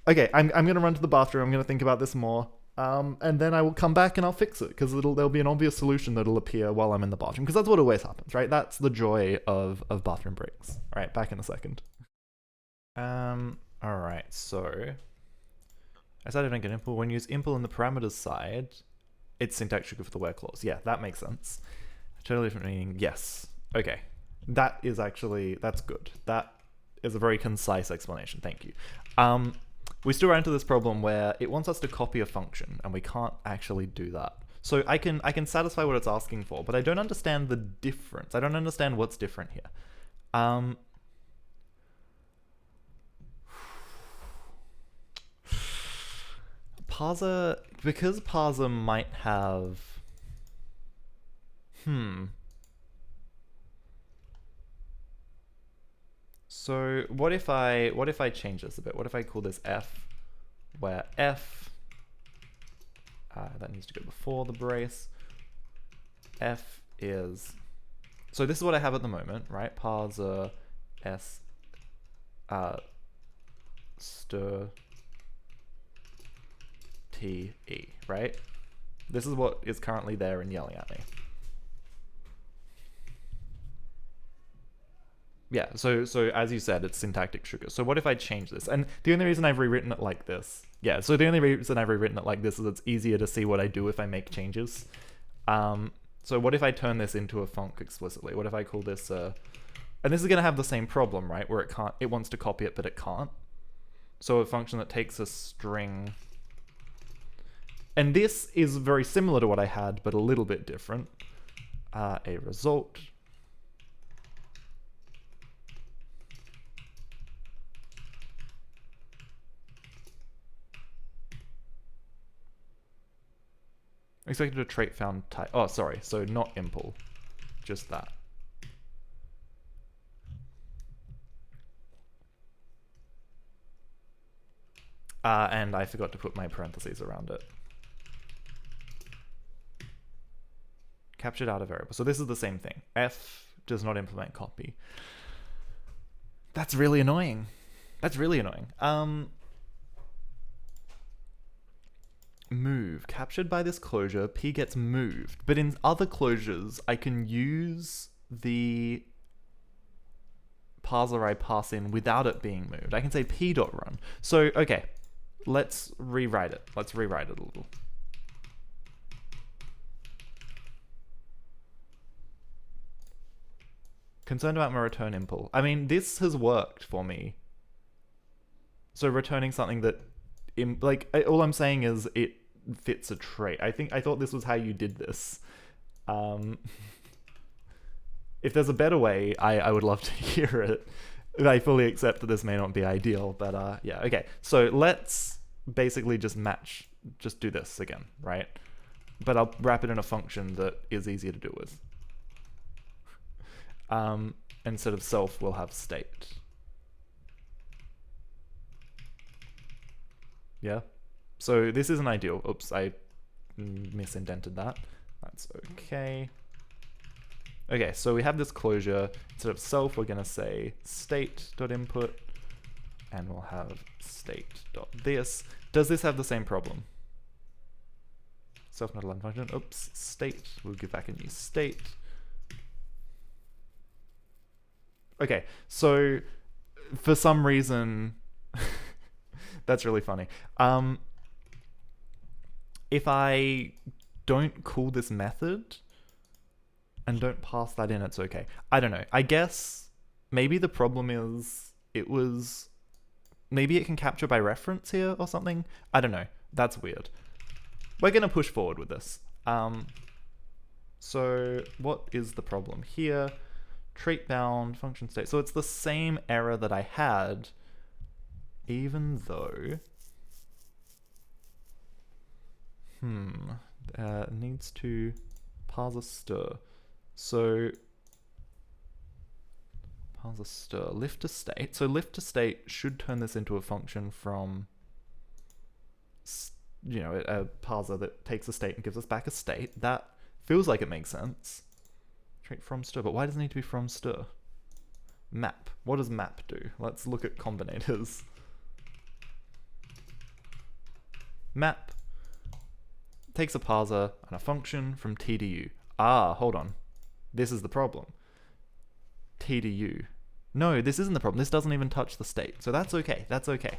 Okay, I'm going to run to the bathroom. I'm going to think about this more. And then I will come back and I'll fix it because there'll be an obvious solution that'll appear while I'm in the bathroom because that's what always happens, right? That's the joy of bathroom breaks. All right, back in a second. All right, so I said I don't get impl. When you use impl in the parameters side, it's syntax sugar for the where clause. Yeah, that makes sense. Totally different meaning. Yes. Okay. That is actually, that's good. That is a very concise explanation. Thank you. We still run into this problem where it wants us to copy a function and we can't actually do that. So I can satisfy what it's asking for, but I don't understand the difference. I don't understand what's different here. Parser, because parser might have, So what if I change this a bit? What if I call this f, where f, that needs to go before the brace, f is, so this is what I have at the moment, right? Parser s, stir t e, right? This is what is currently there and yelling at me. Yeah, so as you said, it's syntactic sugar. So what if I change this? And the only reason I've rewritten it like this, yeah, so the only reason I've rewritten it like this is it's easier to see what I do if I make changes. So what if I turn this into a func explicitly? What if I call this, and this is gonna have the same problem, right? Where it wants to copy it, but it can't. So a function that takes a string, and this is very similar to what I had, but a little bit different. A result. Expected a trait found type. Oh, sorry. So not impl, just that. And I forgot to put my parentheses around it. Captured out a variable. So this is the same thing. F does not implement copy. That's really annoying. That's really annoying. Move. Captured by this closure, p gets moved. But in other closures, I can use the parser I pass in without it being moved. I can say p.run. So, okay, let's rewrite it. Let's rewrite it a little. Concerned about my return impl. I mean, this has worked for me. So returning something that, all I'm saying is it fits a trait. I thought this was how you did this. If there's a better way, I would love to hear it. I fully accept that this may not be ideal, but yeah, okay. So let's basically just do this again, right? But I'll wrap it in a function that is easier to do with. Instead of self, we'll have state. Yeah. So this isn't ideal. Oops, I misindented that. That's okay. Okay, so we have this closure. Instead of self, we're gonna say state.input, and we'll have state.this. Does this have the same problem? Self not aligned function. Oops, state. We'll give back a new state. Okay, so for some reason, that's really funny. If I don't call this method and don't pass that in, it's okay. I don't know. I guess maybe the problem is maybe it can capture by reference here or something. I don't know. That's weird. We're going to push forward with this. So what is the problem here? Trait bound, function state. So it's the same error that I had, even though needs to parser stir. So parser stir, lift to state. So lift to state should turn this into a function from, you know, a parser that takes a state and gives us back a state. That feels like it makes sense. Trait from stir, but why does it need to be from stir? Map. What does map do? Let's look at combinators. Map takes a parser and a function from T to U. Ah, hold on. This is the problem. T to U. No, this isn't the problem. This doesn't even touch the state. So that's okay. That's okay.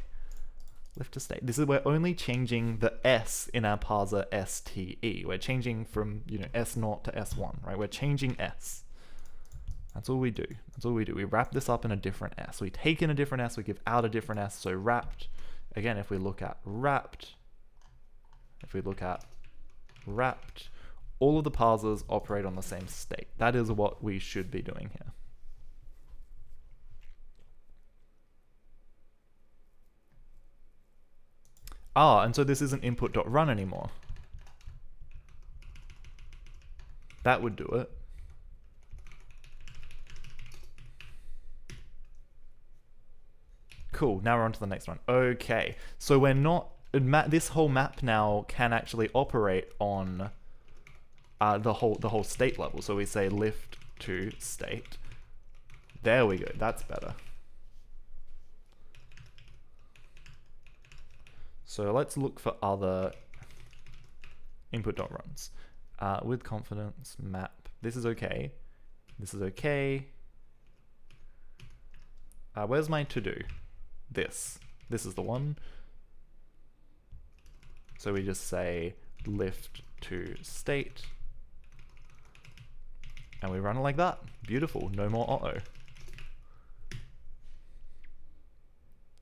Lift to state. This is, we're only changing the S in our parser STE. We're changing from, you know, S0 to S1, right? We're changing S. That's all we do. That's all we do. We wrap this up in a different S. We take in a different S, we give out a different S. So wrapped, again, if we look at wrapped, all of the parsers operate on the same state. That is what we should be doing here. Ah, and so this isn't input.run anymore. That would do it. Cool, now we're on to the next one. Okay, so we're not, this whole map now can actually operate on the whole state level. So we say lift to state. There we go, that's better. So let's look for other input.runs. With confidence, map. This is okay. This is okay. Where's my to-do? This. This is the one. So we just say lift to state. And we run it like that. Beautiful. No more auto.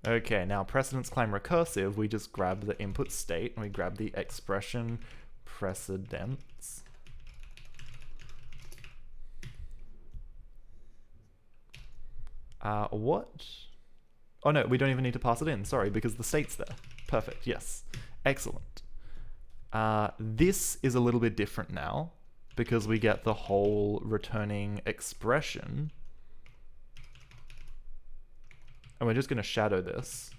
Okay, now precedence climb recursive, we just grab the input state and we grab the expression precedence. What? Oh no, we don't even need to pass it in, sorry, because the state's there. Perfect, yes. Excellent. This is a little bit different now, because we get the whole returning expression. And we're just going to shadow this.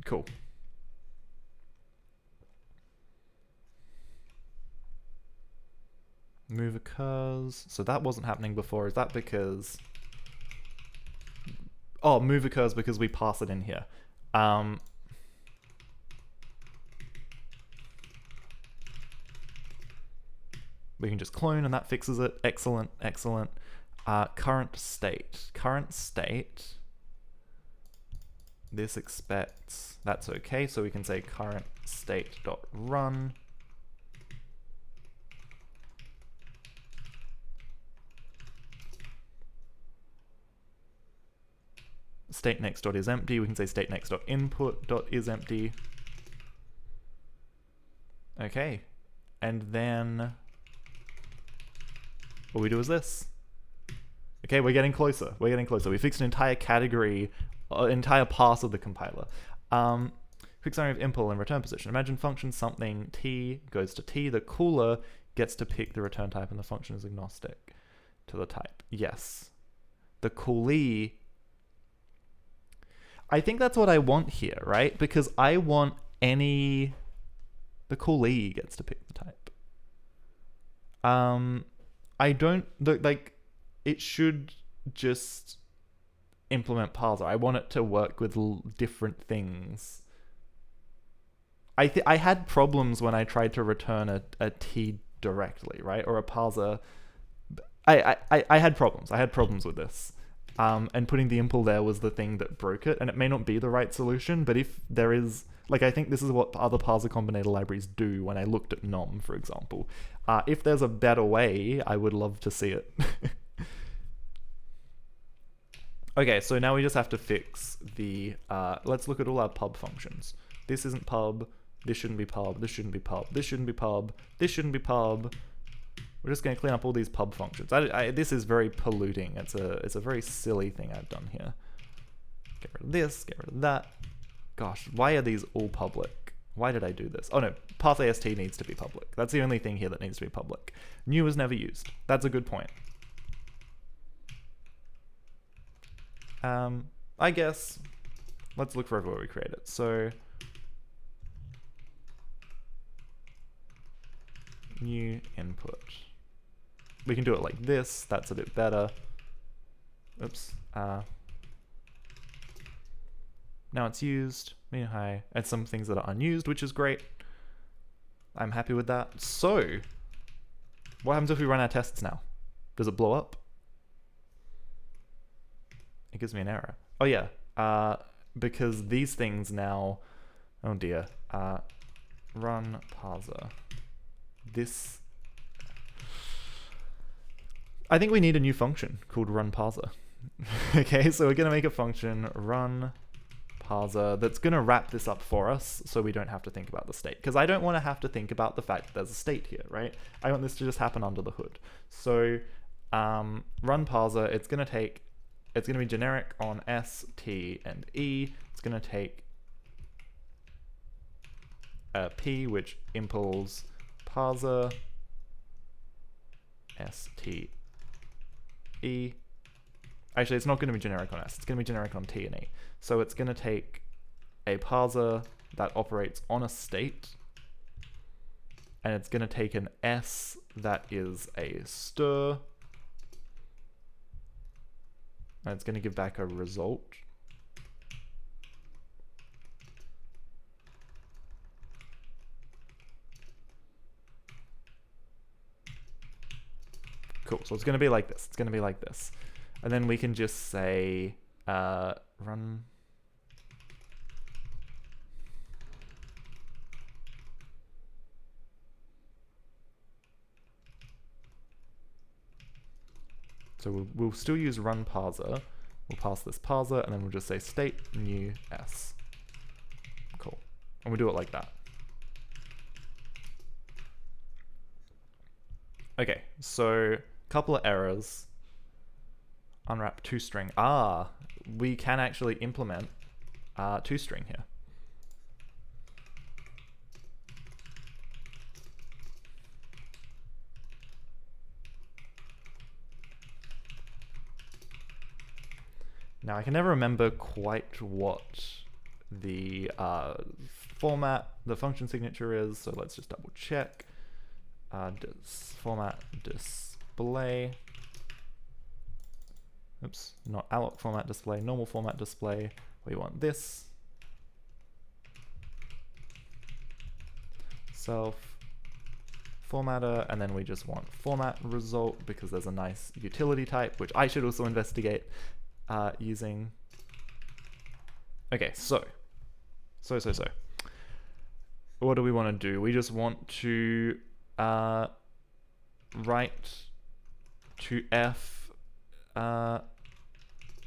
Cool. Move occurs. So that wasn't happening before. Is that because... Oh, move occurs because we pass it in here. We can just clone and that fixes it. Excellent, excellent. Current state. Current state. This expects, that's okay. So we can say current state.run. State next.is empty. We can say state next.input.is empty. Okay. And then what we do is this. Okay, we're getting closer. We're getting closer. We fixed an entire category, entire pass of the compiler. Quick summary of impl and return position. Imagine function something t goes to t. The cooler gets to pick the return type and the function is agnostic to the type. Yes. The coolee. I think that's what I want here, right? Because I want the coolee gets to pick the type. I don't, like, it should just implement parser. I want it to work with different things. I had problems when I tried to return a t directly, right? Or a parser. I had problems. I had problems with this. And putting the impl there was the thing that broke it. And it may not be the right solution, but if there is, like, I think this is what other Parser Combinator libraries do when I looked at nom, for example. If there's a better way, I would love to see it. Okay, so now we just have to fix the, let's look at all our pub functions. This isn't pub, this shouldn't be pub, this shouldn't be pub, this shouldn't be pub, this shouldn't be pub. We're just going to clean up all these pub functions. This is very polluting. It's a very silly thing I've done here. Get rid of this, get rid of that. Gosh, why are these all public? Why did I do this? Oh no, path AST needs to be public. That's the only thing here that needs to be public. New is never used. That's a good point. I guess, let's look for everywhere we create it. So, new input. We can do it like this. That's a bit better. Oops. Now it's used. Medium high. And some things that are unused, which is great. I'm happy with that. So, what happens if we run our tests now? Does it blow up? It gives me an error. Oh yeah. Because these things now. Oh dear. Run parser. This. I think we need a new function called run parser. Okay, so we're going to make a function run parser that's going to wrap this up for us so we don't have to think about the state. Because I don't want to have to think about the fact that there's a state here, right? I want this to just happen under the hood. So run parser, it's going to be generic on S, T, and E. It's going to take P, which impls parser S, T, E. Actually, it's not going to be generic on S. It's going to be generic on T and E. So it's going to take a parser that operates on a state, and it's going to take an S that is a stir, and it's going to give back a result. Cool, so it's going to be like this. It's going to be like this. And then we can just say run. So we'll still use run parser. We'll pass this parser, and then we'll just say state new S. Cool. And we do it like that. Okay, so couple of errors. Unwrap toString. We can actually implement toString here. Now I can never remember quite what the format, the function signature is, so let's just double check. Format display. Oops, not alloc format display, normal format display. We want this. Self formatter, and then we just want format result because there's a nice utility type, which I should also investigate using. Okay, so. What do we want to do? We just want to write to f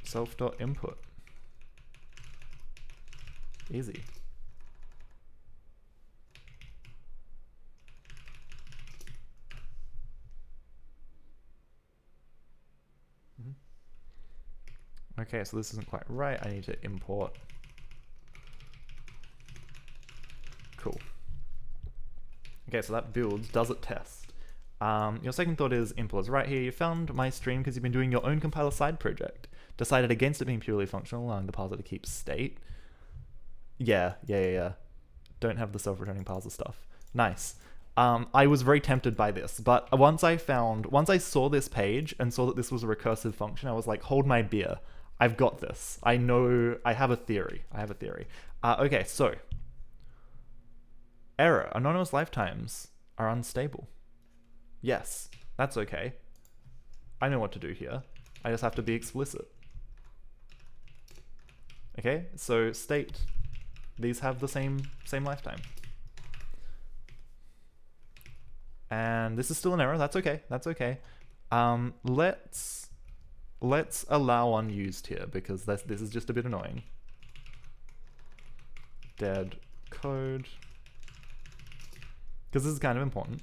self.input. Easy. Okay, so this isn't quite right. I need to import Okay, so that builds. Does it test? Your second thought is impl is right here. You found my stream because you've been doing your own compiler side project. Decided against it being purely functional, allowing the parser to keep state. Yeah. Don't have the self-returning parser stuff. Nice. I was very tempted by this, but once I saw this page and saw that this was a recursive function, I was like, hold my beer. I've got this. I have a theory. Okay, so error. Anonymous lifetimes are unstable. Yes, that's okay. I know what to do here. I just have to be explicit. Okay, so state. These have the same lifetime. And this is still an error. That's okay. Let's allow unused here because this is just a bit annoying. Dead code. Because this is kind of important.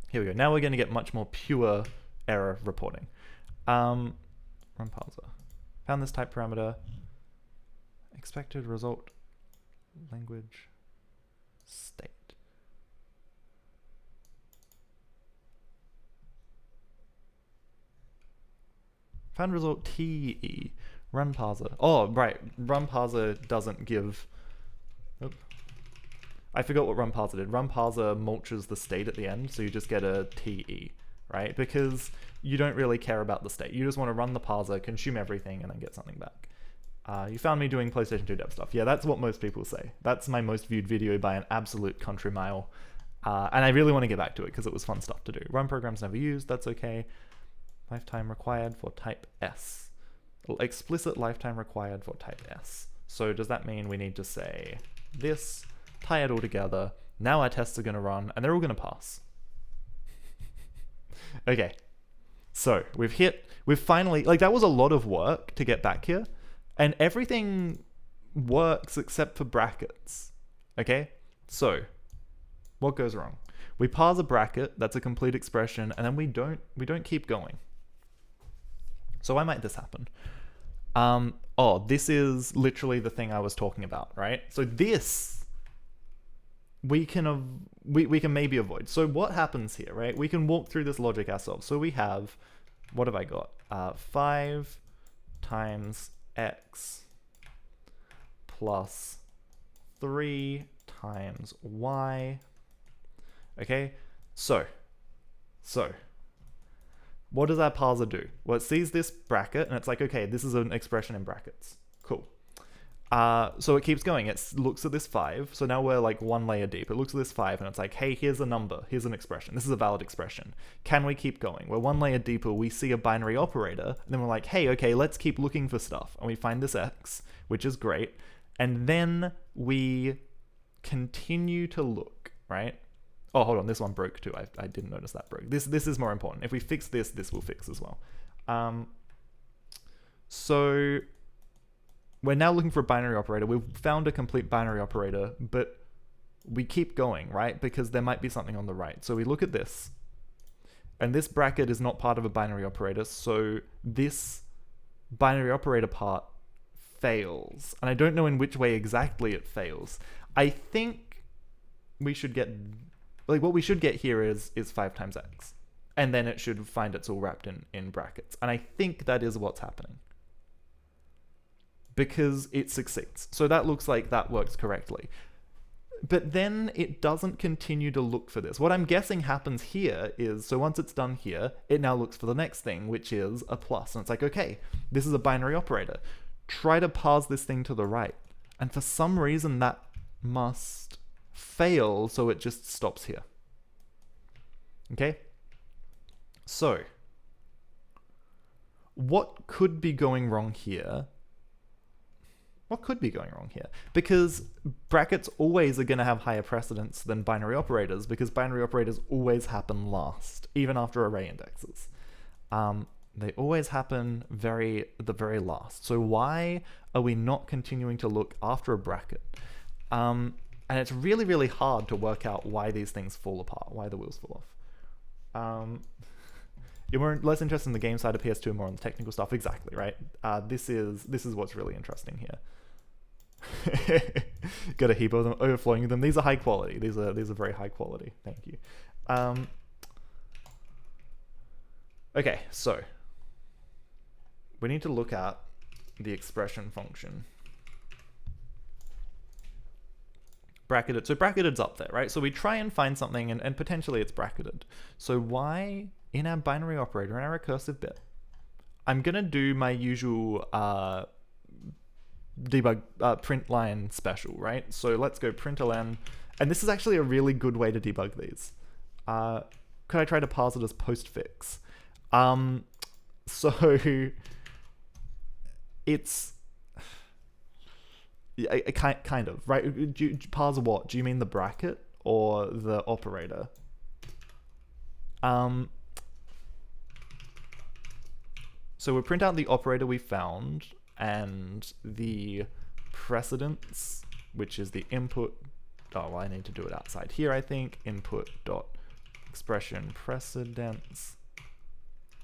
Here we go. Now we're going to get much more pure error reporting. Run parser. Found this type parameter. Expected result. Language. State. Found result TE. Run parser. Oh, right. Run parser doesn't give... Oop. I forgot what run parser did. Run parser mulches the state at the end, so you just get a TE, right? Because you don't really care about the state. You just want to run the parser, consume everything, and then get something back. You found me doing PlayStation 2 dev stuff. Yeah, that's what most people say. That's my most viewed video by an absolute country mile. And I really want to get back to it because it was fun stuff to do. Run programs never used, that's okay. Lifetime required for type S. Explicit lifetime required for type S. So does that mean we need to say this, tie it all together, now our tests are going to run, and they're all going to pass. Okay. So we've finally, like that was a lot of work to get back here, and everything works except for brackets. Okay? So, what goes wrong? We parse a bracket, that's a complete expression, and then we don't keep going. So why might this happen? This is literally the thing I was talking about, right? So this we can maybe avoid. So what happens here, right? We can walk through this logic ourselves. So we have, what have I got? 5 times x plus 3 times y. Okay, so what does our parser do? Well, it sees this bracket and it's like, okay, this is an expression in brackets. Cool. So it keeps going. It looks at this 5. So now we're like one layer deep. It looks at this 5 and it's like, hey, here's a number. Here's an expression. This is a valid expression. Can we keep going? We're one layer deeper. We see a binary operator. And then we're like, hey, okay, let's keep looking for stuff. And we find this x, which is great. And then we continue to look, right? Oh, hold on, this one broke too. I didn't notice that broke. This is more important. If we fix this, this will fix as well. So we're now looking for a binary operator. We've found a complete binary operator, but we keep going, right? Because there might be something on the right. So we look at this, and this bracket is not part of a binary operator, so this binary operator part fails. And I don't know in which way exactly it fails. I think we should get... Like what we should get here is 5 times x. And then it should find it's all wrapped in brackets. And I think that is what's happening. Because it succeeds. So that looks like that works correctly. But then it doesn't continue to look for this. What I'm guessing happens here is, so once it's done here, it now looks for the next thing, which is a plus. And it's like, okay, this is a binary operator. Try to parse this thing to the right. And for some reason that must fail, so it just stops here. Okay? So, what could be going wrong here? What could be going wrong here? Because brackets always are going to have higher precedence than binary operators, because binary operators always happen last, even after array indexes. They always happen at the very last. So why are we not continuing to look after a bracket? And it's really, really hard to work out why these things fall apart, why the wheels fall off. You're more less interested in the game side of PS2, more on the technical stuff. Exactly, right? This is what's really interesting here. Got a heap of them, overflowing them. These are high quality. These are very high quality. Thank you. Okay, so we need to look at the expression function. Bracketed. So bracketed's up there, right? So we try and find something and potentially it's bracketed. So why in our binary operator, in our recursive bit, I'm gonna do my usual debug print line special, right? So let's go println, and this is actually a really good way to debug these. Could I try to parse it as postfix? So it's kind of, right? Do you parse what? Do you mean the bracket or the operator? So we'll print out the operator we found and the precedence, which is the input. Oh, well, I need to do it outside here, I think. Input dot expression precedence.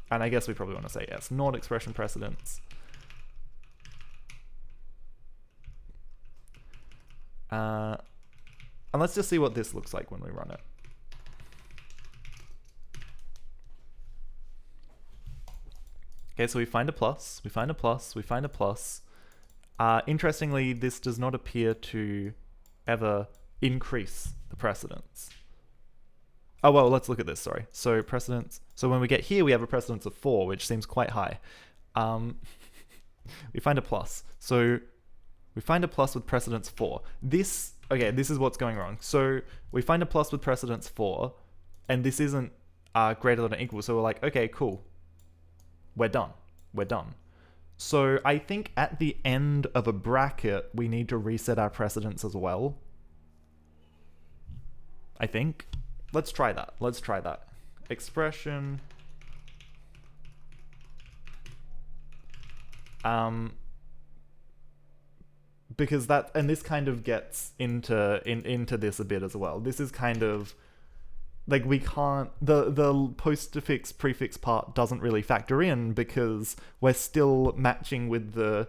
And I guess we probably want to say yes, not expression precedence. And let's just see what this looks like when we run it. Okay, so we find a plus, we find a plus, we find a plus. Interestingly, this does not appear to ever increase the precedence. Oh, well, let's look at this, sorry. So precedence, so when we get here, we have a precedence of 4, which seems quite high. We find a plus. So we find a plus with precedence 4. Okay, this is what's going wrong. So we find a plus with precedence 4, and this isn't greater than or equal. So we're like, okay, cool. We're done. We're done. So I think at the end of a bracket, we need to reset our precedence as well. I think. Let's try that. Let's try that. Expression. Because that, and this kind of gets into this a bit as well. This is kind of like we can't, the postfix prefix part doesn't really factor in because we're still matching with the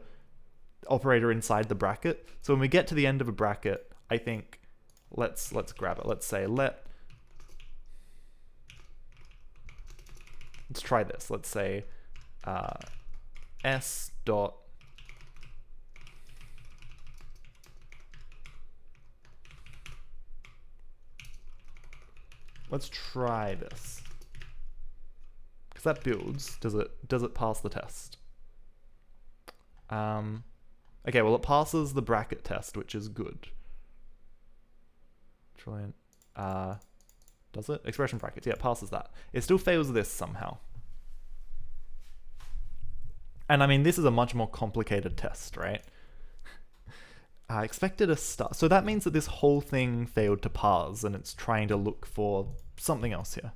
operator inside the bracket. So when we get to the end of a bracket, I think let's grab it. Let's say let's try this. Let's say s dot let's try this. Because that builds. Does it pass the test? Okay, well it passes the bracket test, which is good. Try and does it? Expression brackets, yeah, it passes that. It still fails this somehow. And I mean, this is a much more complicated test, right? I expected a star. So that means that this whole thing failed to parse and it's trying to look for something else here.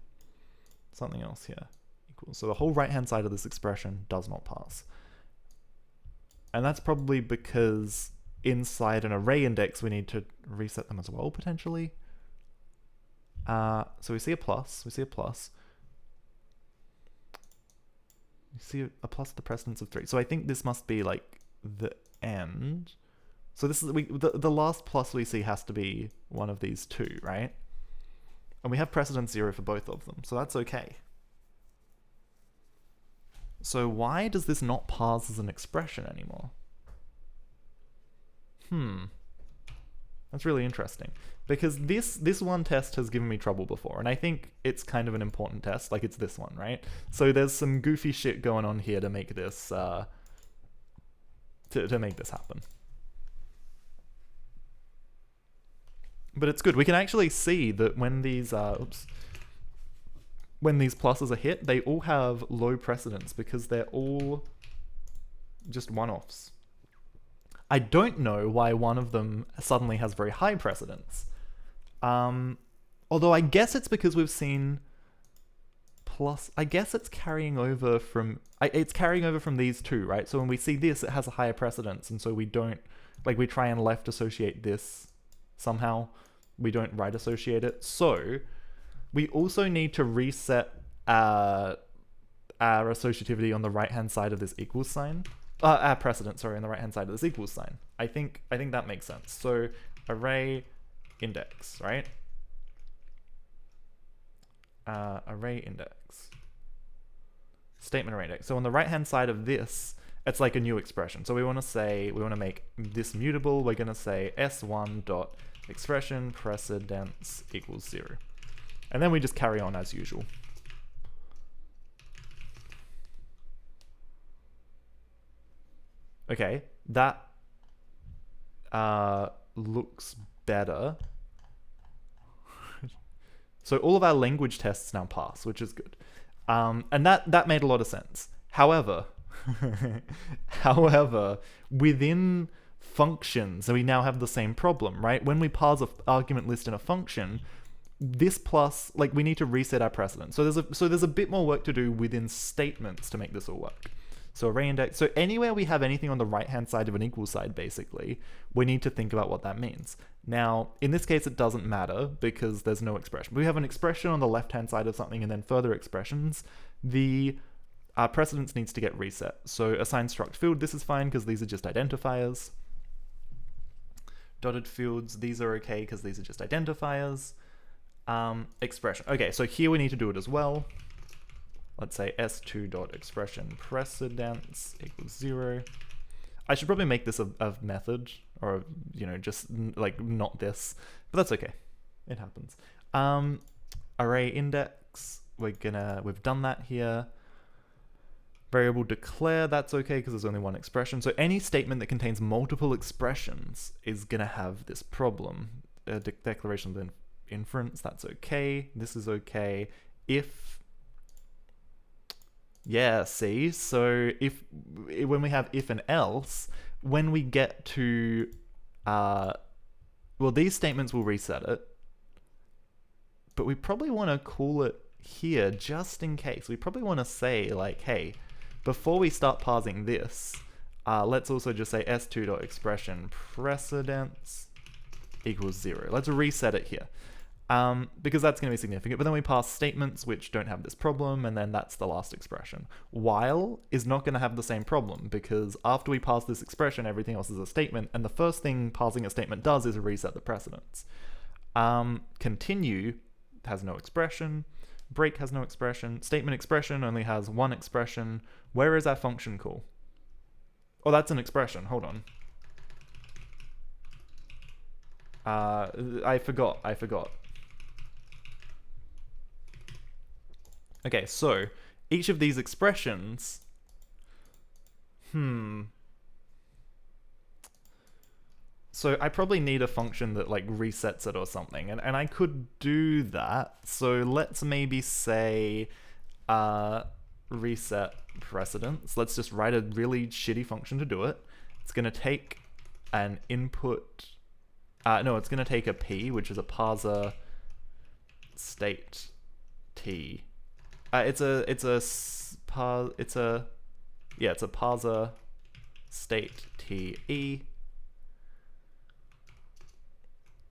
Something else here. Equals. So the whole right-hand side of this expression does not parse. And that's probably because inside an array index, we need to reset them as well, potentially. So we see a plus. We see a plus. We see a plus with the precedence of 3. So I think this must be like the end. So this is the last plus we see has to be one of these two, right? And we have precedence 0 for both of them, so that's okay. So why does this not parse as an expression anymore? That's really interesting. Because this one test has given me trouble before, and I think it's kind of an important test, like it's this one, right? So there's some goofy shit going on here to make this to make this happen. But it's good. We can actually see that when these when these pluses are hit, they all have low precedence because they're all just one-offs. I don't know why one of them suddenly has very high precedence. Although I guess it's because we've seen plus. I guess it's carrying over from these two, right? So when we see this, it has a higher precedence, and so we don't, like, we try and left associate this somehow. We don't right associate it. So we also need to reset our associativity on the right hand side of this equals sign. Our precedence, sorry, on the right hand side of this equals sign. I think that makes sense. So array index, right? Array index. Statement array index. So on the right hand side of this, it's like a new expression. So we want to make this mutable. We're going to say s1 dot expression precedence equals 0. And then we just carry on as usual. Okay, that looks better. So all of our language tests now pass, which is good. And that made a lot of sense. However, within functions, we now have the same problem, right? When we parse an argument list in a function, this plus, like, we need to reset our precedence. So there's a bit more work to do within statements to make this all work. So array index, so anywhere we have anything on the right-hand side of an equal side, basically, we need to think about what that means. Now, in this case, it doesn't matter because there's no expression. We have an expression on the left-hand side of something and then further expressions. The precedence needs to get reset. So assign struct field, this is fine because these are just identifiers. Dotted fields, these are okay because these are just identifiers. Expression. Okay, so here we need to do it as well. Let's say s2.expression precedence equals 0. I should probably make this a method, or, you know, just like not this, but that's okay. It happens. Array index, we've done that here. Variable declare, that's okay because there's only one expression. So any statement that contains multiple expressions is gonna have this problem. Declaration of inference, that's okay. This is okay. If yeah, see, so when we have if and else, when we get to, well, these statements will reset it, but we probably want to call it here just in case. We probably want to say, like, hey, before we start parsing this, let's also just say s2.expression precedence equals 0. Let's reset it here. Because that's going to be significant, but then we pass statements which don't have this problem, and then that's the last expression. While is not going to have the same problem, because after we pass this expression, everything else is a statement, and the first thing parsing a statement does is reset the precedence. Continue has no expression, break has no expression, statement expression only has one expression. Where is our function call? Oh, that's an expression, hold on. I forgot. Okay, so each of these expressions, so I probably need a function that like resets it or something, and I could do that. So let's maybe say reset precedence. Let's just write a really shitty function to do it. It's gonna take an input, no, it's gonna take a p, which is a parser state t. It's a parser state te,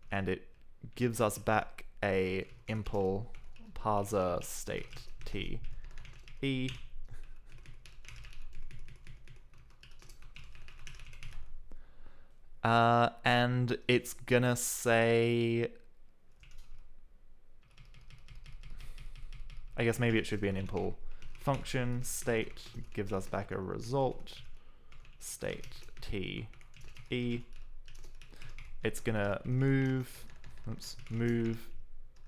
and it gives us back a impl parser state te, and it's gonna say, I guess maybe it should be an impl function state gives us back a result state te. It's gonna move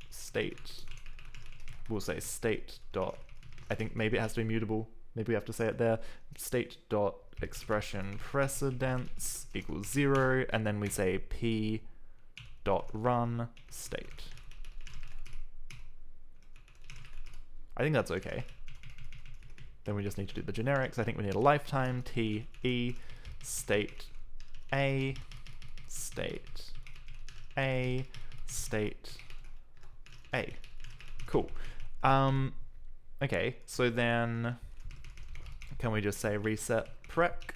state, we'll say state dot, I think maybe it has to be mutable, maybe we have to say it there, state dot expression precedence equals 0, and then we say p dot run state. I think that's okay. Then we just need to do the generics. I think we need a lifetime te state a state a state a. Cool. Okay, so then can we just say reset prec?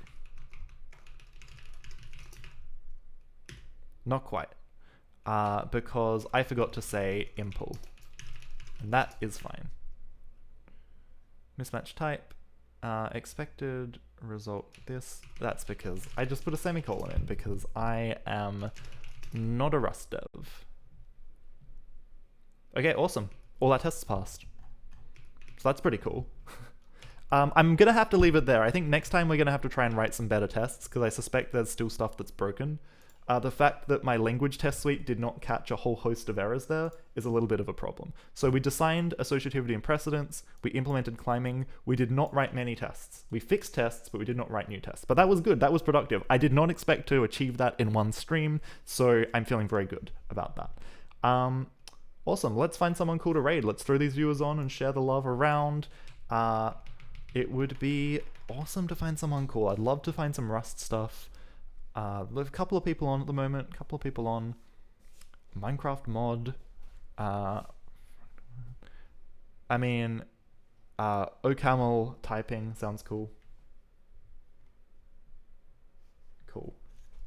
Not quite, because I forgot to say impl, and that is fine. Mismatch type, expected result this. That's because I just put a semicolon in because I am not a Rust dev. Okay, awesome. All our tests passed. So that's pretty cool. I'm gonna have to leave it there. I think next time we're gonna have to try and write some better tests because I suspect there's still stuff that's broken. The fact that my language test suite did not catch a whole host of errors there is a little bit of a problem. So we designed associativity and precedence, we implemented climbing, we did not write many tests. We fixed tests, but we did not write new tests. But that was good, that was productive. I did not expect to achieve that in one stream, so I'm feeling very good about that. Awesome, let's find someone cool to raid. Let's throw these viewers on and share the love around. It would be awesome to find someone cool. I'd love to find some Rust stuff. There's a couple of people on at the moment, a couple of people on. Minecraft mod. I mean, OCaml typing sounds cool. Cool.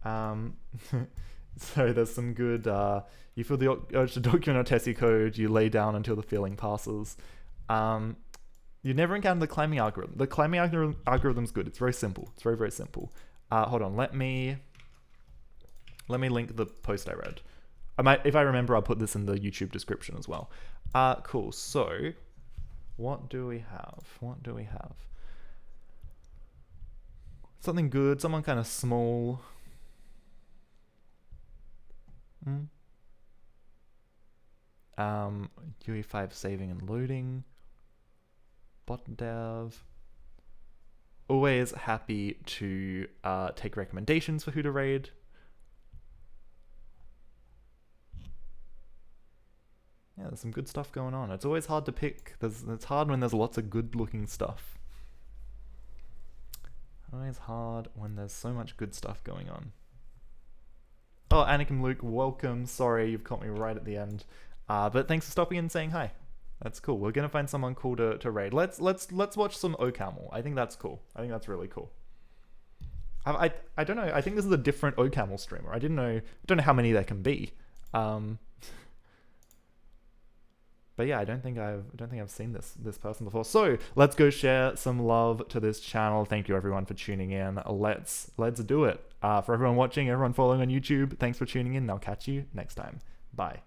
So there's some good, you feel the urge to document or test your code, you lay down until the feeling passes. You never encounter the climbing algorithm. The climbing algorithm's good. It's very simple. It's very, very simple. Hold on, let me link the post I read. If I remember, I'll put this in the YouTube description as well. Cool, so what do we have? What do we have? Something good, someone kind of small. UE5 saving and loading. Bot dev. Always happy to take recommendations for who to raid. Yeah, there's some good stuff going on. It's always hard to pick. It's hard when there's lots of good looking stuff. Always hard when there's so much good stuff going on. Oh, Anakin Luke, welcome. Sorry, you've caught me right at the end. But thanks for stopping in and saying hi. That's cool. We're gonna find someone cool to raid. Let's watch some OCaml. I think that's cool. I think that's really cool. I don't know. I think this is a different OCaml streamer. I don't know how many there can be. But yeah, I don't think I've seen this person before. So let's go share some love to this channel. Thank you everyone for tuning in. Let's do it. For everyone watching, everyone following on YouTube, thanks for tuning in. I'll catch you next time. Bye.